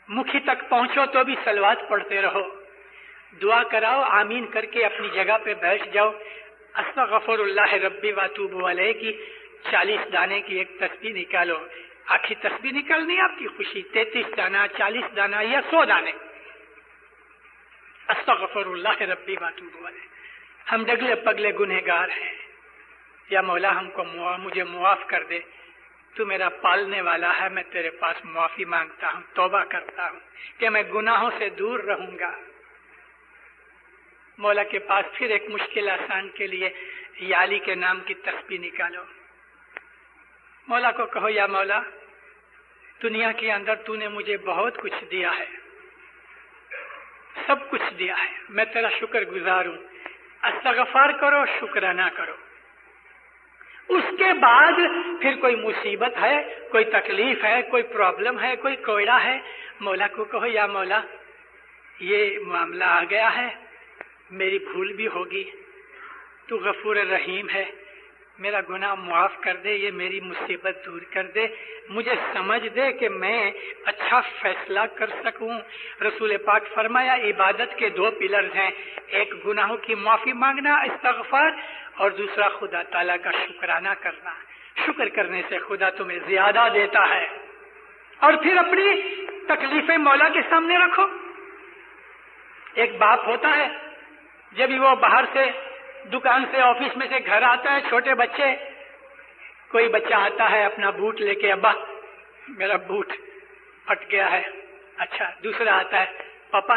مکھی تک پہنچو تو بھی صلوات پڑھتے رہو، دعا کراؤ، آمین کر کے اپنی جگہ پہ بیٹھ جاؤ، استغفر اللہ ربی واتوب علیہ کی 40 دانے کی ایک تسبیح نکالو، آخری تسبیح نکالنی آپ کی خوشی، 33 دانہ 40 دانہ یا 100 دانے، استغفر اللہ ربی واتوب علیہ۔ ہم ڈگلے پگلے گنہگار ہیں، یا مولا ہم کو مجھے معاف کر دے، تو میرا پالنے والا ہے، میں تیرے پاس معافی مانگتا ہوں، توبہ کرتا ہوں کہ میں گناہوں سے دور رہوں گا۔ مولا کے پاس پھر ایک مشکل آسان کے لیے یا علی کے نام کی تسبیح نکالو، مولا کو کہو یا مولا دنیا کے اندر تو نے مجھے بہت کچھ دیا ہے، سب کچھ دیا ہے، میں تیرا شکر گزار ہوں، استغفار کرو، شکرانہ کرو۔ اس کے بعد پھر کوئی مصیبت ہے، کوئی تکلیف ہے، کوئی پرابلم ہے، کوئی کوڑا ہے، مولا کو کہو یا مولا یہ معاملہ آ گیا ہے، میری بھول بھی ہوگی، تو غفور رحیم ہے، میرا گناہ معاف کر دے، یہ میری مصیبت دور کر دے، مجھے سمجھ دے کہ میں اچھا فیصلہ کر سکوں۔ رسول پاک فرمایا عبادت کے 2 پلرز ہیں، ایک گناہوں کی معافی مانگنا استغفار، اور دوسرا خدا تعالیٰ کا شکرانہ کرنا۔ شکر کرنے سے خدا تمہیں زیادہ دیتا ہے۔ اور پھر اپنی تکلیفیں مولا کے سامنے رکھو۔ ایک باپ ہوتا ہے جب وہ باہر سے دکان سے آفس میں سے گھر آتا ہے، چھوٹے بچے، کوئی بچہ آتا ہے اپنا بوٹ لے کے، ابا میرا بوٹ پھٹ گیا ہے، اچھا، دوسرا آتا ہے پاپا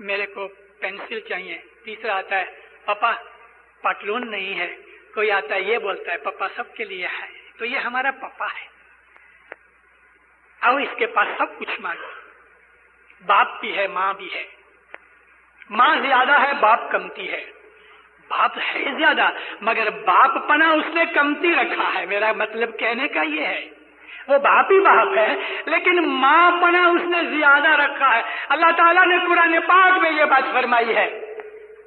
میرے کو پینسل چاہیے، تیسرا آتا ہے پاپا پتلون نہیں ہے، کوئی آتا ہے یہ بولتا ہے پاپا سب کے لیے ہے، تو یہ ہمارا پاپا ہے، آؤ اس کے پاس سب کچھ مانگو۔ باپ بھی ہے، ماں بھی ہے، ماں زیادہ ہے، باپ کمتی ہے، باپ ہے زیادہ مگر باپ پنا اس نے کمتی رکھا ہے، میرا مطلب کہنے کا یہ ہے وہ باپ ہی باپ ہے لیکن ماں پنا اس نے زیادہ رکھا ہے۔ اللہ تعالیٰ نے قرآن پاک میں یہ بات فرمائی ہے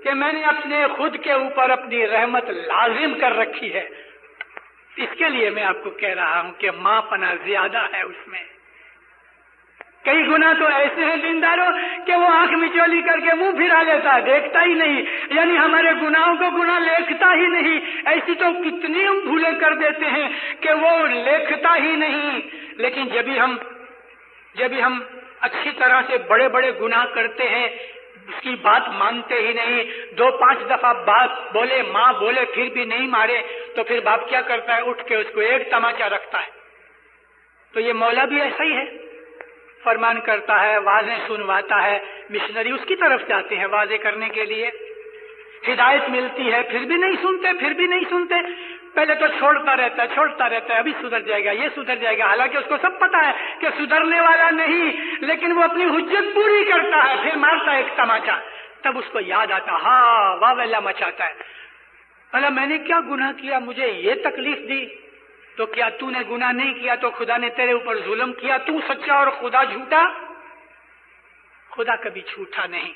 کہ میں نے اپنے خود کے اوپر اپنی رحمت لازم کر رکھی ہے، اس کے لیے میں آپ کو کہہ رہا ہوں کہ ماں پنا زیادہ ہے اس میں۔ کئی گناہ تو ایسے ہیں دینداروں کہ وہ آنکھ مچولی کر کے منہ پھرا لیتا ہے، دیکھتا ہی نہیں، یعنی ہمارے گناہوں کو گناہ لیکھتا ہی نہیں۔ ایسی تو کتنی ہم بھولیں کر دیتے ہیں کہ وہ لیکھتا ہی نہیں، لیکن جب ہم اچھی طرح سے بڑے بڑے گناہ کرتے ہیں اس کی بات مانتے ہی نہیں، 2-5 دفعہ بات بولے، ماں بولے پھر بھی نہیں مارے، تو پھر باپ کیا کرتا ہے، اٹھ کے اس کو ایک تماچا رکھتا ہے۔ تو یہ مولا بھی ایسا ہی ہے، فرمان کرتا ہے، واضح سنواتا ہے، مشنری اس کی طرف جاتے ہیں واضح کرنے کے لیے، ہدایت ملتی ہے پھر بھی نہیں سنتے، پہلے تو چھوڑتا رہتا ہے، ابھی سدھر جائے گا، یہ سدھر جائے گا، حالانکہ اس کو سب پتا ہے کہ سدھرنے والا نہیں، لیکن وہ اپنی حجت پوری کرتا ہے، پھر مارتا ہے ایک تماچا، تب اس کو یاد آتا، ہاں واہ ویلا مچاتا ہے، بھلا میں نے کیا گناہ کیا، مجھے یہ تکلیف دی، تو کیا تو نے گناہ نہیں کیا تو خدا نے تیرے اوپر ظلم کیا، تو سچا اور خدا جھوٹا؟ خدا کبھی جھوٹا نہیں،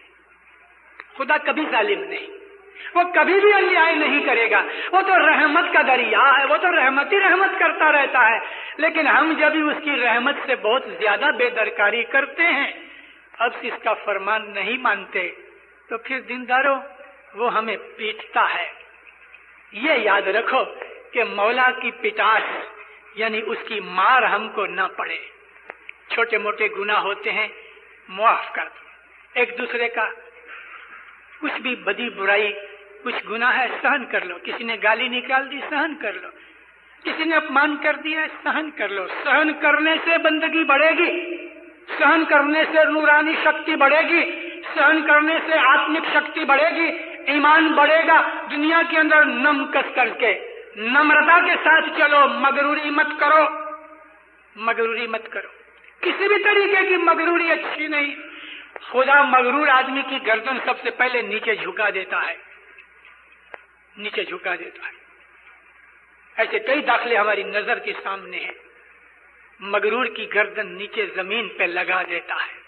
خدا کبھی ظالم نہیں، وہ کبھی بھی انیائے نہیں کرے گا، وہ تو رحمت کا دریا ہے، وہ تو رحمت ہی رحمت کرتا رہتا ہے، لیکن ہم جب ہی اس کی رحمت سے بہت زیادہ بے درکاری کرتے ہیں، اب اس کا فرمان نہیں مانتے، تو پھر دینداروں وہ ہمیں پیٹتا ہے۔ یہ یاد رکھو کہ مولا کی پٹاس یعنی اس کی مار ہم کو نہ پڑے۔ چھوٹے موٹے گناہ ہوتے ہیں، معاف کر دو، ایک دوسرے کا کچھ بھی بدی برائی کچھ گناہ ہے سہن کر لو، کسی نے گالی نکال دی سہن کر لو، کسی نے اپمان کر دیا سہن کر لو. سہن کرنے سے بندگی بڑھے گی، سہن کرنے سے نورانی شکتی بڑھے گی، سہن کرنے سے آتمک شکتی بڑھے گی، ایمان بڑھے گا. دنیا کے اندر نم کس کر کے نمرتا کے ساتھ چلو، مغروری مت کرو، مغروری مت کرو، کسی بھی طریقے کی مغروری اچھی نہیں. خدا مغرور آدمی کی گردن سب سے پہلے نیچے جھکا دیتا ہے، نیچے جھکا دیتا ہے. ایسے کئی داخلے ہماری نظر کے سامنے ہیں. مغرور کی گردن نیچے زمین پہ لگا دیتا ہے.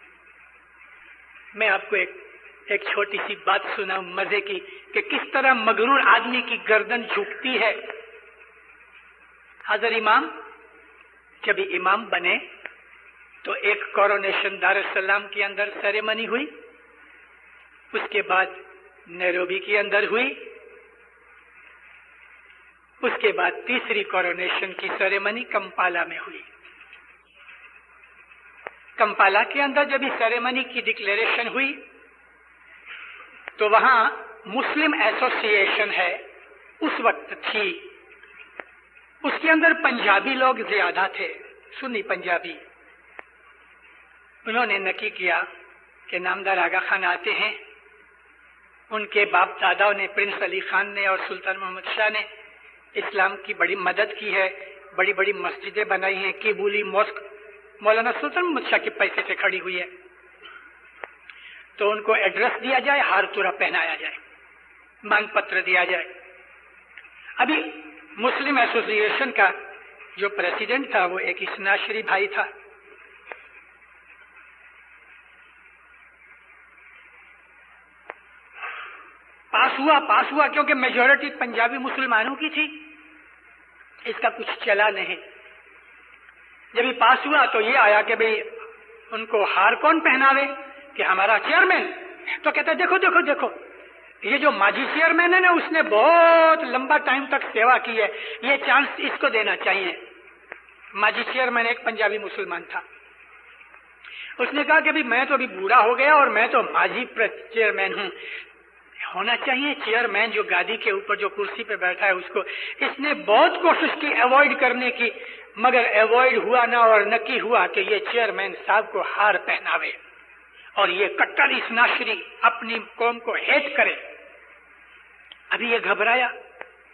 میں آپ کو ایک چھوٹی سی بات سناؤں مزے کی کہ کس طرح مغرور آدمی کی گردن جھکتی ہے. حضرت امام جب امام بنے تو ایک کورونیشن دار السلام کے اندر سیریمنی ہوئی، اس کے بعد نیروبی کے اندر ہوئی، اس کے بعد تیسری کورونیشن کی سیریمنی کمپالا میں ہوئی. کمپالا کے اندر جب اس سیریمنی کی ڈکلیریشن ہوئی تو وہاں مسلم ایسوسی ایشن ہے اس وقت تھی، اس کے اندر پنجابی لوگ زیادہ تھے، سنی پنجابی. انہوں نے نکی کیا کہ نامدار آغا خان آتے ہیں، ان کے باپ داداؤں نے پرنس علی خان نے اور سلطان محمد شاہ نے اسلام کی بڑی مدد کی ہے، بڑی بڑی مسجدیں بنائی ہیں. کیبولی موسک مولانا سلطان محمد شاہ کے پیسے سے کھڑی ہوئی ہے. تو ان کو ایڈریس دیا جائے، ہار تورا پہنایا جائے، مانگ پتر دیا جائے. ابھی مسلم ایسوسی ایشن کا جو پریزیڈنٹ تھا وہ ایک اسناشری بھائی تھا. پاس ہوا کیونکہ میجورٹی پنجابی مسلمانوں کی تھی، اس کا کچھ چلا نہیں. جب یہ پاس ہوا تو یہ آیا کہ بھئی ان کو ہار کون پہناوے کہ ہمارا چیئرمین. تو کہتے دیکھو دیکھو دیکھو یہ جو ماجی چیئرمین ہے نا اس نے بہت لمبا ٹائم تک سیوا کی ہے، یہ چانس اس کو دینا چاہیے. ماجی چیئرمین ایک پنجابی مسلمان تھا. اس نے کہا کہ بھی میں تو ابھی بوڑھا ہو گیا اور میں تو ماجی چیئرمین ہوں، ہونا چاہیے چیئرمین جو گادی کے اوپر جو کرسی پہ بیٹھا ہے اس کو. اس نے بہت کوشش کی ایوائڈ کرنے کی، مگر ایوائڈ ہوا نہ اور نکی ہوا کہ یہ چیئرمین صاحب کو ہار پہناوے اور یہ کٹر اسناشری اپنی قوم کو ہیٹ کرے. ابھی یہ گھبرایا،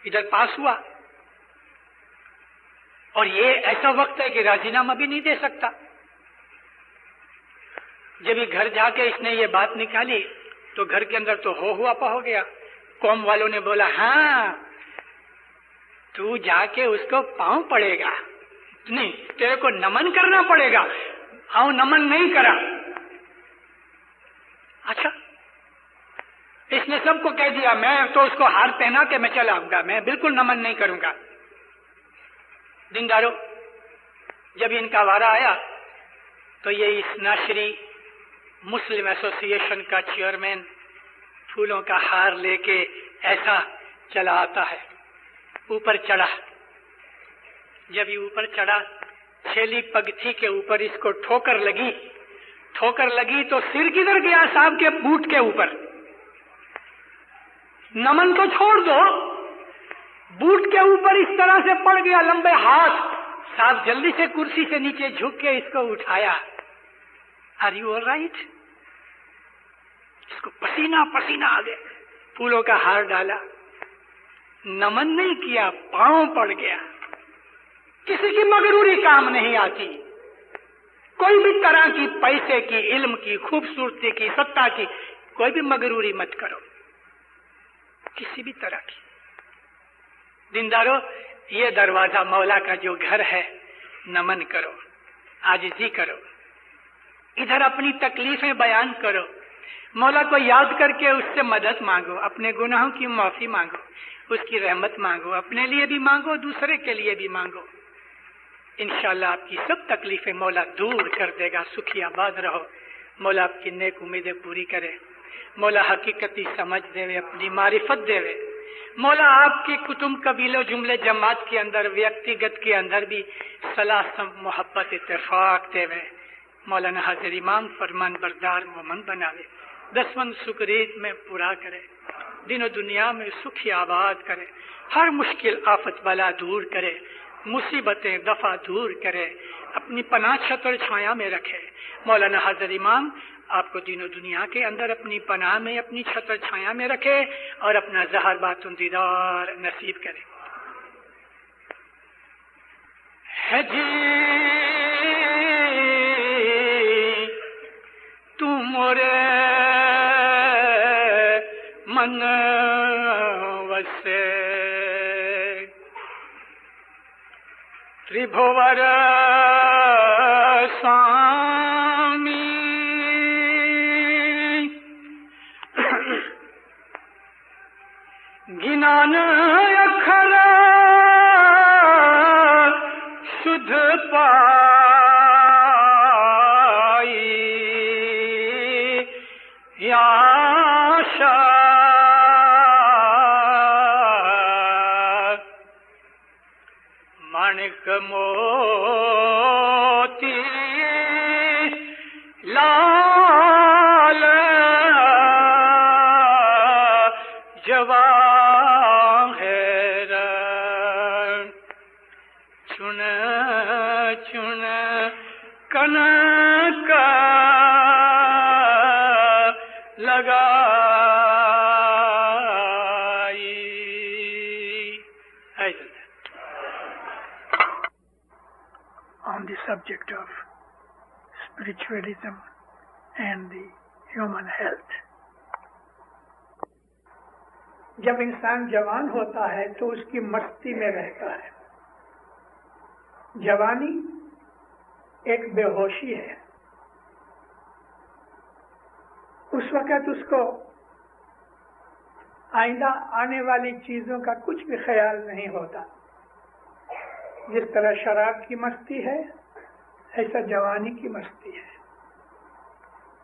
ادھر پاس ہوا اور یہ ایسا وقت ہے کہ راضینامہ بھی نہیں دے سکتا. جب یہ گھر جا کے اس نے یہ بات نکالی تو گھر کے اندر تو ہوا پا ہو گیا. قوم والوں نے بولا ہاں تو جا کے اس کو پاؤں پڑے گا، نہیں تیرے کو نمن کرنا پڑے گا. ہاں نمن نہیں کرا. اچھا اس نے سب کو کہہ دیا میں تو اس کو ہار پہنا کے میں چلا آؤں گا، میں بالکل نمن نہیں کروں گا. دیندارو جب ان کا وارہ آیا تو یہ اسناشری مسلم ایسوسی ایشن کا چیئرمین پھولوں کا ہار لے کے ایسا چلا آتا ہے. اوپر چڑھا، جب یہ اوپر چڑھا چھیلی پگتھی کے اوپر اس کو ٹھوکر لگی تو سر کدھر گیا؟ صاحب کے بوٹ کے اوپر. نمن تو چھوڑ دو، بوٹ کے اوپر اس طرح سے پڑ گیا، لمبے ہاتھ. صاحب جلدی سے کرسی سے نیچے جھک کے اس کو اٹھایا. Are you all right? اس کو پسینہ پسینہ آ گیا. پھولوں کا ہار ڈالا، نمن نہیں کیا، پاؤں پڑ گیا. کسی کی مغروری کام نہیں آتی. کوئی بھی طرح کی، پیسے کی، علم کی، خوبصورتی کی، ستا کی، کوئی بھی مغروری مت کرو کسی بھی طرح کی. دیندارو یہ دروازہ مولا کا جو گھر ہے، نمن کرو، عاجزی کرو، ادھر اپنی تکلیفیں بیان کرو، مولا کو یاد کر کے اس سے مدد مانگو، اپنے گناہوں کی معافی مانگو، اس کی رحمت مانگو، اپنے لیے بھی مانگو، دوسرے کے لیے بھی مانگو. انشاءاللہ آپ کی سب تکلیفیں مولا دور کر دے گا. سکھی آباد رہو. مولا آپ کی نیک امیدیں پوری کرے. مولا حقیقتی سمجھ دے وے، اپنی معرفت دے وے. مولا آپ کی کتب قبیلوں جملے جماعت کے اندر، ویکتیگت کے اندر بھی صلاح، محبت، اتفاق دے وے. مولانا حاضر امام فرمان بردار مومن بناوے. دسوند سکرید میں پورا کرے. دین و دنیا میں سکھی آباد کرے، ہر مشکل آفت بلا دور کرے، مصیبتیں دفع دور کرے، اپنی پناہ چھتر چھایا میں رکھے۔ مولانا حضرت امام آپ کو دین و دنیا کے اندر اپنی پناہ میں، اپنی چھتر چھایا میں رکھے اور اپنا ظہر باطن دیدار نصیب کرے۔ ہے جی تو مورے من وسے تریبھور سامی گنان اکھر سدھ پائی یا مانک موتی لال جواہر چن چن کنک لگائی۔ On the subject of spiritualism and the human health. جب انسان جوان ہوتا ہے تو اس کی مستی میں رہتا ہے۔ جوانی ایک بے ہوشی ہے، اس وقت اس کو آئندہ آنے والی چیزوں کا کچھ بھی خیال نہیں ہوتا۔ جس طرح شراب کی مستی ہے ایسا جوانی کی مستی ہے،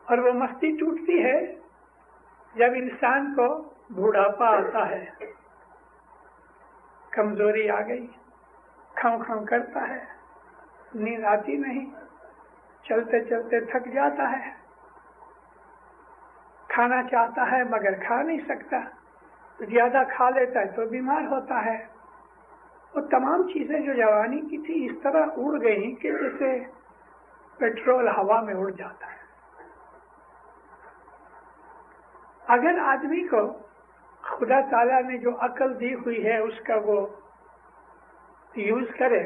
اور وہ مستی ٹوٹتی ہے جب انسان کو بوڑھاپا آتا ہے، کمزوری آ گئی، کھاؤں کھاؤں کرتا ہے، نیند آتی نہیں، چلتے چلتے تھک جاتا ہے، کھانا چاہتا ہے مگر کھا نہیں سکتا، زیادہ کھا لیتا ہے تو بیمار ہوتا ہے۔ وہ تمام چیزیں جو جوانی کی تھی اس طرح اڑ گئی کہ جیسے پیٹرول ہوا میں اڑ جاتا ہے۔ اگر آدمی کو خدا تعالیٰ نے جو عقل دی ہوئی ہے اس کا وہ یوز کرے،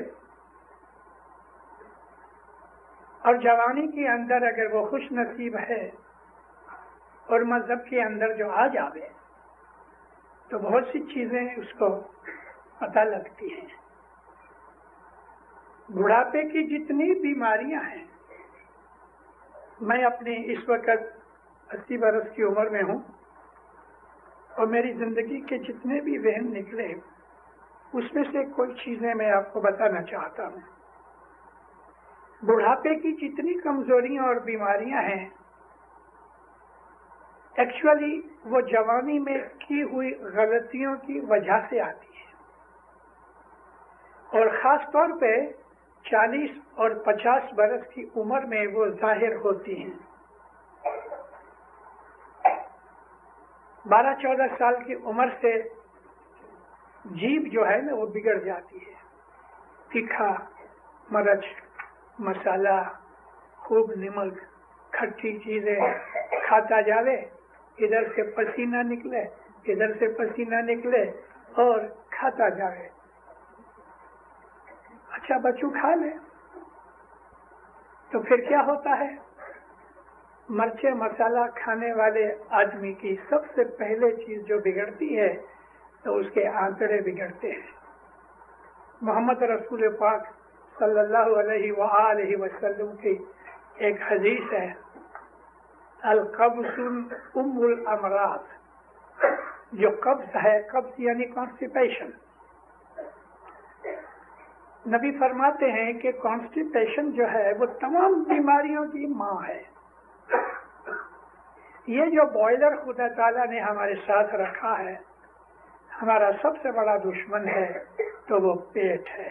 اور جوانی کے اندر اگر وہ خوش نصیب ہے اور مذہب کے اندر جو آ جاوے تو بہت سی چیزیں اس کو پتہ لگتی ہیں۔ بڑھاپے کی جتنی بیماریاں ہیں، میں اپنی اس وقت 80 برس کی عمر میں ہوں، اور میری زندگی کے جتنے بھی وہم نکلے اس میں سے کوئی چیزیں میں آپ کو بتانا چاہتا ہوں۔ بڑھاپے کی جتنی کمزوریاں اور بیماریاں ہیں ایکچولی وہ جوانی میں کی ہوئی غلطیوں کی وجہ سے آتی ہے، اور خاص طور پہ 40 اور 50 برس کی عمر میں وہ ظاہر ہوتی ہیں۔ 12-14 سال کی عمر سے جیب جو ہے نا وہ بگڑ جاتی ہے، تیکھا، مرچ، مسالہ، خوب نمک، کھٹی چیزیں کھاتا جاوے، ادھر سے پسینہ نکلے ادھر سے پسینہ نکلے اور کھاتا جاوے۔ اچھا بچوں کھا لے تو پھر کیا ہوتا ہے؟ مرچے مسالہ کھانے والے آدمی کی سب سے پہلے چیز جو بگڑتی ہے تو اس کے آنتڑے بگڑتے ہیں۔ محمد رسول پاک صلی اللہ علیہ وآلہ وسلم کی ایک حدیث ہے، القبض ام الامراض، جو قبض ہے، قبض یعنی کانسٹیپیشن، نبی فرماتے ہیں کہ کانسٹیپیشن جو ہے وہ تمام بیماریوں کی ماں ہے۔ یہ جو بوائلر خدا تعالیٰ نے ہمارے ساتھ رکھا ہے، ہمارا سب سے بڑا دشمن ہے تو وہ پیٹ ہے،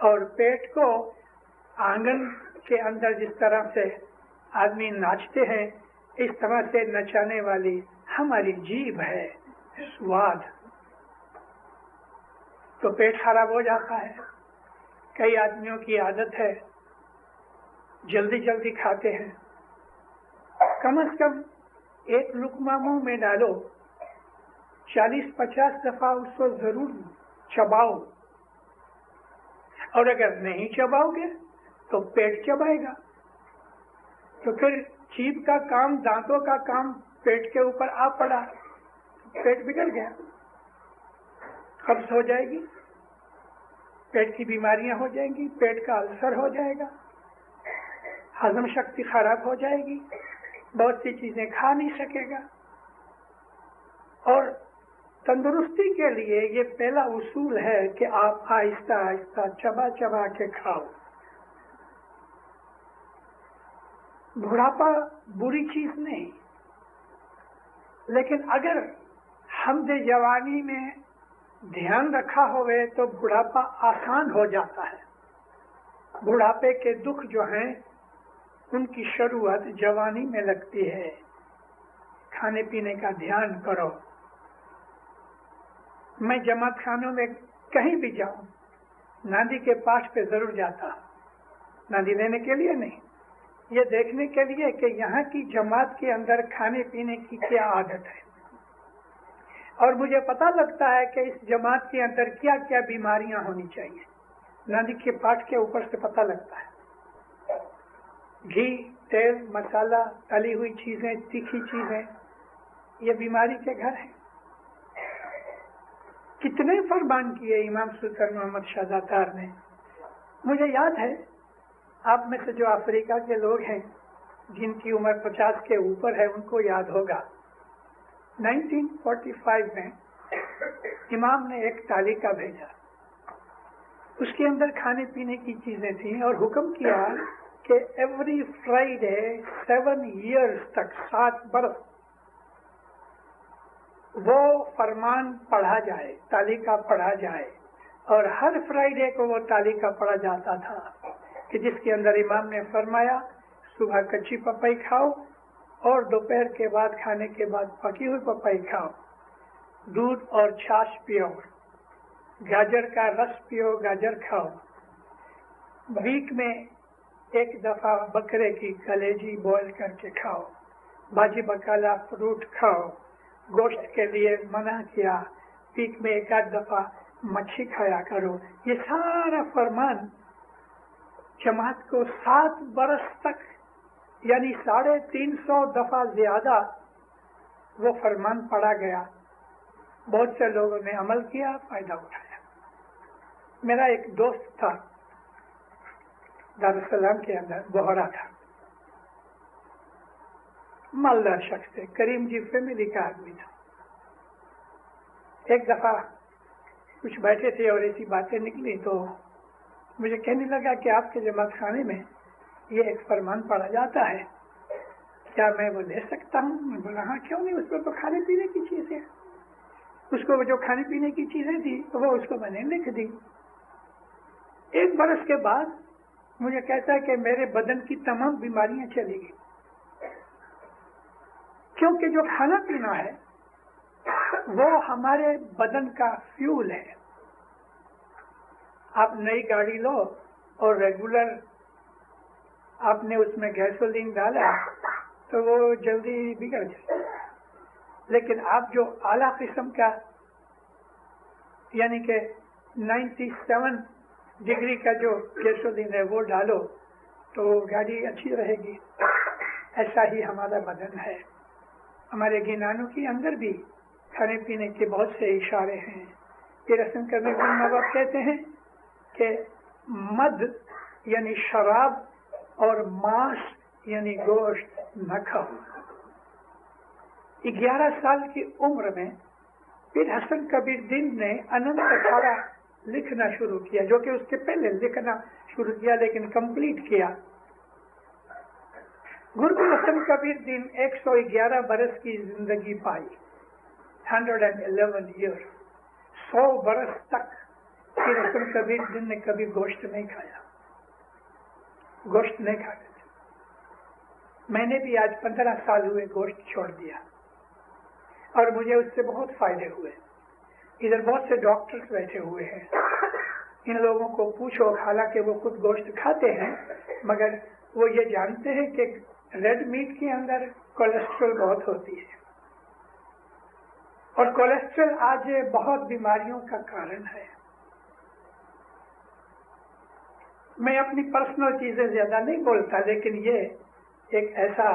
اور پیٹ کو آنگن کے اندر جس طرح سے آدمی ناچتے ہیں اس طرح سے نچانے والی ہماری جیب ہے سواد، تو پیٹ خراب ہو جاتا ہے. کئی آدمیوں کی عادت ہے جلدی جلدی کھاتے ہیں. کم از کم ایک لقمہ منہ میں ڈالو 40-50 دفعہ اس کو ضرور چباؤ، اور اگر نہیں چباؤ گے تو پیٹ چبائے گا. تو پھر جیب کا کام، دانتوں کا کام پیٹ کے اوپر آ پڑا، پیٹ بگڑ گیا، قبض ہو جائے گی، پیٹ کی بیماریاں ہو جائیں گی، پیٹ کا السر ہو جائے گا، ہضم شکتی خراب ہو جائے گی، بہت سی چیزیں کھا نہیں سکے گا. اور تندرستی کے لیے یہ پہلا اصول ہے کہ آپ آہستہ آہستہ چبا چبا کے کھاؤ. بڑھاپا بری چیز نہیں، لیکن اگر حمد جوانی میں دھیان رکھا ہوئے تو بڑھاپا آسان ہو جاتا ہے. بڑھاپے کے دکھ جو ہیں ان کی شروعات جوانی میں لگتی ہے. کھانے پینے کا دھیان کرو. میں جماعت خانوں میں کہیں بھی جاؤں ناندی کے پاس پہ ضرور جاتا ہوں. ناندی لینے کے لیے نہیں، یہ دیکھنے کے لیے کہ یہاں کی جماعت کے اندر کھانے پینے کی کیا عادت ہے، اور مجھے پتہ لگتا ہے کہ اس جماعت کے اندر کیا کیا بیماریاں ہونی چاہیے. ناندی کے پاٹ کے اوپر سے پتہ لگتا ہے. گھی، تیل، مسالہ، تلی ہوئی چیزیں، تیکھی چیزیں، یہ بیماری کے گھر ہیں. کتنے فرمان کیے امام سلطان محمد شاہ تار نے. مجھے یاد ہے، آپ میں سے جو افریقہ کے لوگ ہیں جن کی عمر 50 کے اوپر ہے ان کو یاد ہوگا، 1945 میں امام نے ایک تالیکہ بھیجا. اس کے اندر کھانے پینے کی چیزیں تھیں اور حکم کیا کہ ایوری فرائیڈے 7 ایئرز تک، 7 برس وہ فرمان پڑھا جائے، تالیکہ پڑھا جائے. اور ہر فرائیڈے کو وہ تالیکہ پڑھا جاتا تھا کہ جس کے اندر امام نے فرمایا صبح کچی پپائی کھاؤ اور دوپہر کے بعد کھانے کے بعد پکی ہوئی پپائی کھاؤ، دودھ اور چھاچھ پیو، گاجر کا رس پیو، گاجر کھاؤ، ویک میں ایک دفعہ بکرے کی کلیجی بوائل کر کے کھاؤ، بھاجی بکالا فروٹ کھاؤ، گوشت کے لیے منع کیا، ویک میں ایک آدھ دفعہ مچھی کھایا کرو. یہ سارا فرمان جماعت کو 7 برس تک، یعنی 350 دفعہ زیادہ وہ فرمان پڑھا گیا. بہت سے لوگوں نے عمل کیا، فائدہ اٹھایا. میرا ایک دوست تھا دارالسلام کے اندر، بہرا تھا، مالدار شخص تھے، کریم جی فیملی کا آدمی تھا. ایک دفعہ کچھ بیٹھے تھے اور ایسی باتیں نکلی تو مجھے کہنے لگا کہ آپ کے جماعت خانے میں یہ ایک فرمان پڑھا جاتا ہے، کیا میں وہ لے سکتا ہوں؟ میں بولا ہاں کیوں نہیں، اس کو تو کھانے پینے کی چیزیں، اس کو جو کھانے پینے کی چیزیں تھی وہ اس کو میں نے لکھ دی. 1 برس کے بعد مجھے کہتا ہے کہ میرے بدن کی تمام بیماریاں چلی گئی، کیونکہ جو کھانا پینا ہے وہ ہمارے بدن کا فیول ہے. آپ نئی گاڑی لو اور ریگولر آپ نے اس میں گیسولین ڈالا تو وہ جلدی بگڑ جائے، لیکن آپ جو اعلیٰ قسم کا یعنی کہ 97 ڈگری کا جو گیسولین ہے وہ ڈالو تو گاڑی اچھی رہے گی. ایسا ہی ہمارا بدن ہے. ہمارے گینانوں کے اندر بھی کھانے پینے کے بہت سے اشارے ہیں. یہ رسم کرنے کے ماں باپ کہتے ہیں کہ مد یعنی شراب اور ماس یعنی گوشت نہ کھاؤ. 11 سال کی عمر میں پھر حسن کبیر دین نے اننت اکھاڑا لکھنا شروع کیا، جو کہ اس کے پہلے لکھنا شروع کیا لیکن کمپلیٹ کیا. گرو حسن کبیر دین 111 برس کی زندگی پائی، 111 ایئر، 100 برس تک پھر حسن کبیر دین نے کبھی گوشت نہیں کھایا، گوشت نہیں کھاتے تھے. میں نے بھی آج 15 سال ہوئے گوشت چھوڑ دیا. اور مجھے اس سے بہت فائدے ہوئے. ادھر بہت سے ڈاکٹرز بیٹھے ہوئے ہیں. ان لوگوں کو پوچھو، حالانکہ وہ خود گوشت کھاتے ہیں مگر وہ یہ جانتے ہیں کہ ریڈ میٹ کے اندر کولیسٹرول بہت ہوتی ہے، اور کولیسٹرول آج بہت بیماریوں کا کارن ہے. میں اپنی پرسنل چیزیں زیادہ نہیں بولتا، لیکن یہ ایک ایسا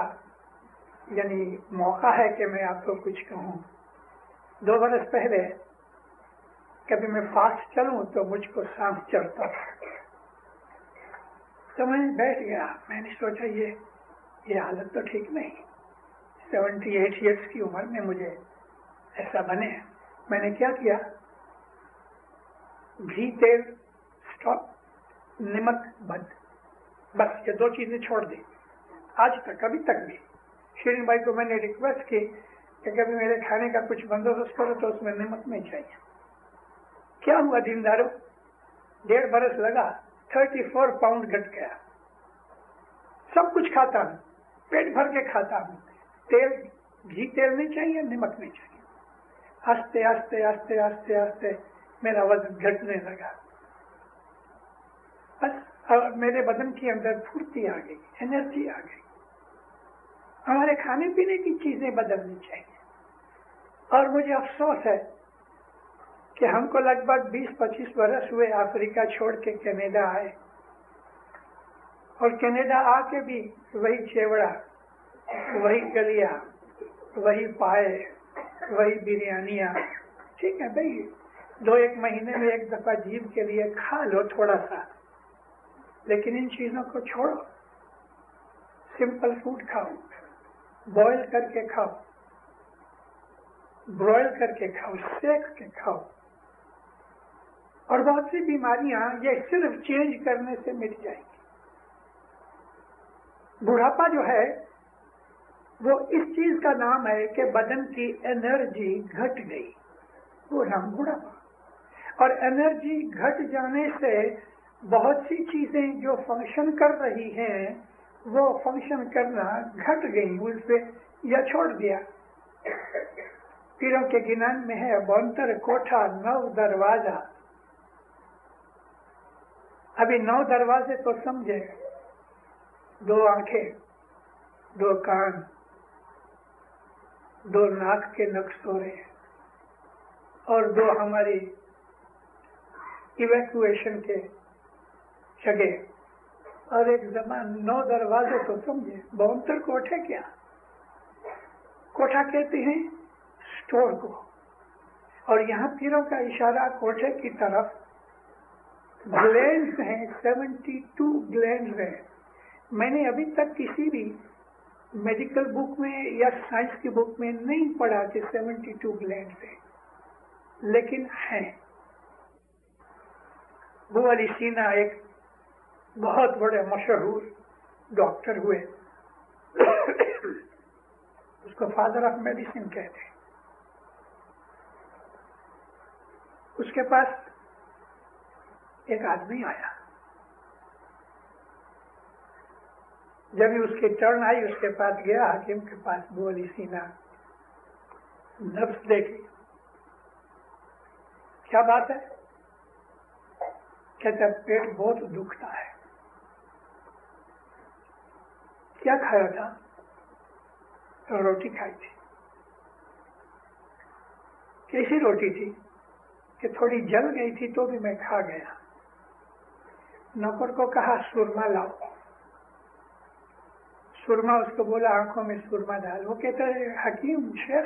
یعنی موقع ہے کہ میں آپ کو کچھ کہوں. 2 برس پہلے کبھی میں فاسٹ چلوں تو مجھ کو سانس چڑھتا تھا، تو میں بیٹھ گیا. میں نے سوچا یہ حالت تو ٹھیک نہیں، 78 ایئرس کی عمر میں مجھے ایسا بنے. میں نے کیا کیا، گھی تیل اسٹاپ، نمک بند، بس یہ 2 چیزیں چھوڑ دی. آج تک ابھی تک بھی شیرین بھائی کو میں نے ریکویسٹ کی کہ کبھی میرے کھانے کا کچھ بندوبست کرو تو اس میں نمک نہیں چاہیے. کیا ہوا دینداروں، 1.5 برس لگا، 34 پاؤنڈ گھٹ گیا. سب کچھ کھاتا ہوں، پیٹ بھر کے کھاتا ہوں، تیل گھی تیل نہیں چاہیے، نمک نہیں چاہیے. آہستے آہستے آہستے آہستے آہستے میرا وزن گھٹنے لگا. بس اور میرے بدن کے اندر پھرتی آ گئی، انرجی آ گئی. ہمارے کھانے پینے کی چیزیں بدلنی چاہیے. اور مجھے افسوس ہے کہ ہم کو لگ بھگ 20-25 برس ہوئے افریقہ چھوڑ کے کینیڈا آئے، اور کینیڈا آ کے بھی وہی چیوڑا، وہی گلیا، وہی پائے، وہی بریانیاں. ٹھیک ہے بھائی، 2-1 مہینے میں ایک دفعہ جیب کے لیے کھا لو تھوڑا سا، لیکن ان چیزوں کو چھوڑو. سمپل فوڈ کھاؤ، بوائل کر کے کھاؤ، برائل کر کے کھاؤ، سیک کے کھاؤ. اور بہت سی بیماریاں یہ صرف چینج کرنے سے مٹ جائیں گی. بڑھاپا جو ہے وہ اس چیز کا نام ہے کہ بدن کی انرجی گھٹ گئی، وہ نام بڑھاپا. اور انرجی گھٹ جانے سے بہت سی چیزیں جو فنکشن کر رہی ہیں وہ فنکشن کرنا گھٹ گئی، اس پہ یا چھوڑ دیا. پیروں کے گنان میں ہے 72 کوٹھا 9 دروازہ. ابھی 9 دروازے تو سمجھے، 2 آنکھیں، 2 کان، 2 ناک کے نقص ہو رہے ہیں، اور 2 ہماری ایویکویشن کے جگہ، اور ایک زبان. 9 دروازے تو سمجھے، 72 کوٹھے. کیا کوٹھا کہتے ہیں؟ اسٹور کو. اور یہاں پیروں کا اشارہ کوٹھے کی طرف. گلینڈز ہیں، 72 گلینڈز ہیں. میں نے ابھی تک کسی بھی میڈیکل بک میں یا سائنس کی بک میں نہیں پڑھا کہ 72 گلینڈز ہیں، لیکن ہیں. ابو علی سینا ایک بہت بڑے مشہور ڈاکٹر ہوئے، اس کو فادر آف میڈیسن کہتے ہیں. اس کے پاس ایک آدمی آیا، جب اس کی ٹرن آئی اس کے پاس گیا، حکیم کے پاس. ابو علی سینا نبض دیکھی، کیا بات ہے؟ کہتا پیٹ بہت دکھتا ہے. کیا کھایا تھا؟ روٹی کھائی تھی. کیسی روٹی تھی؟ کہ تھوڑی جل گئی تھی تو بھی میں کھا گیا. نوکر کو کہا سرما لاؤ. سرما اس کو بولا آنکھوں میں سرما ڈال. وہ کہتا ہے حکیم شیخ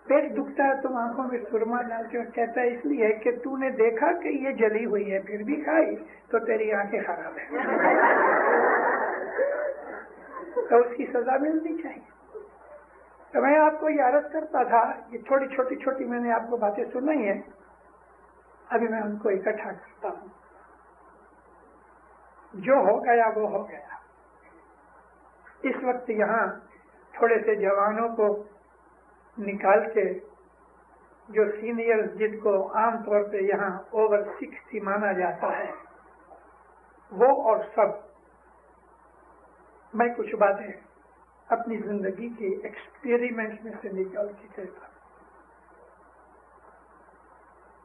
پیٹ دکھتا ہے تم آنکھوں میں سرما ڈالتے ہو. کہتا ہے اس لیے کہ تو نے دیکھا کہ یہ جلی ہوئی ہے پھر بھی کھائی تو تیری آنکھیں خراب ہیں. تو اس کی سزا ملنی چاہیے. تو میں آپ کو یہ عرض کرتا تھا، یہ تھوڑی چھوٹی چھوٹی میں نے آپ کو باتیں سنائی ہیں، ابھی میں ان کو اکٹھا کرتا ہوں. جو ہو گیا وہ ہو گیا. اس وقت یہاں تھوڑے سے جوانوں کو نکال کے، جو سینئر جن کو عام طور پہ یہاں اوور 60 مانا جاتا ہے، وہ اور سب، میں کچھ باتیں اپنی زندگی کے ایکسپیریمنٹ میں سے نکال کے کہتا ہوں.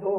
2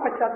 50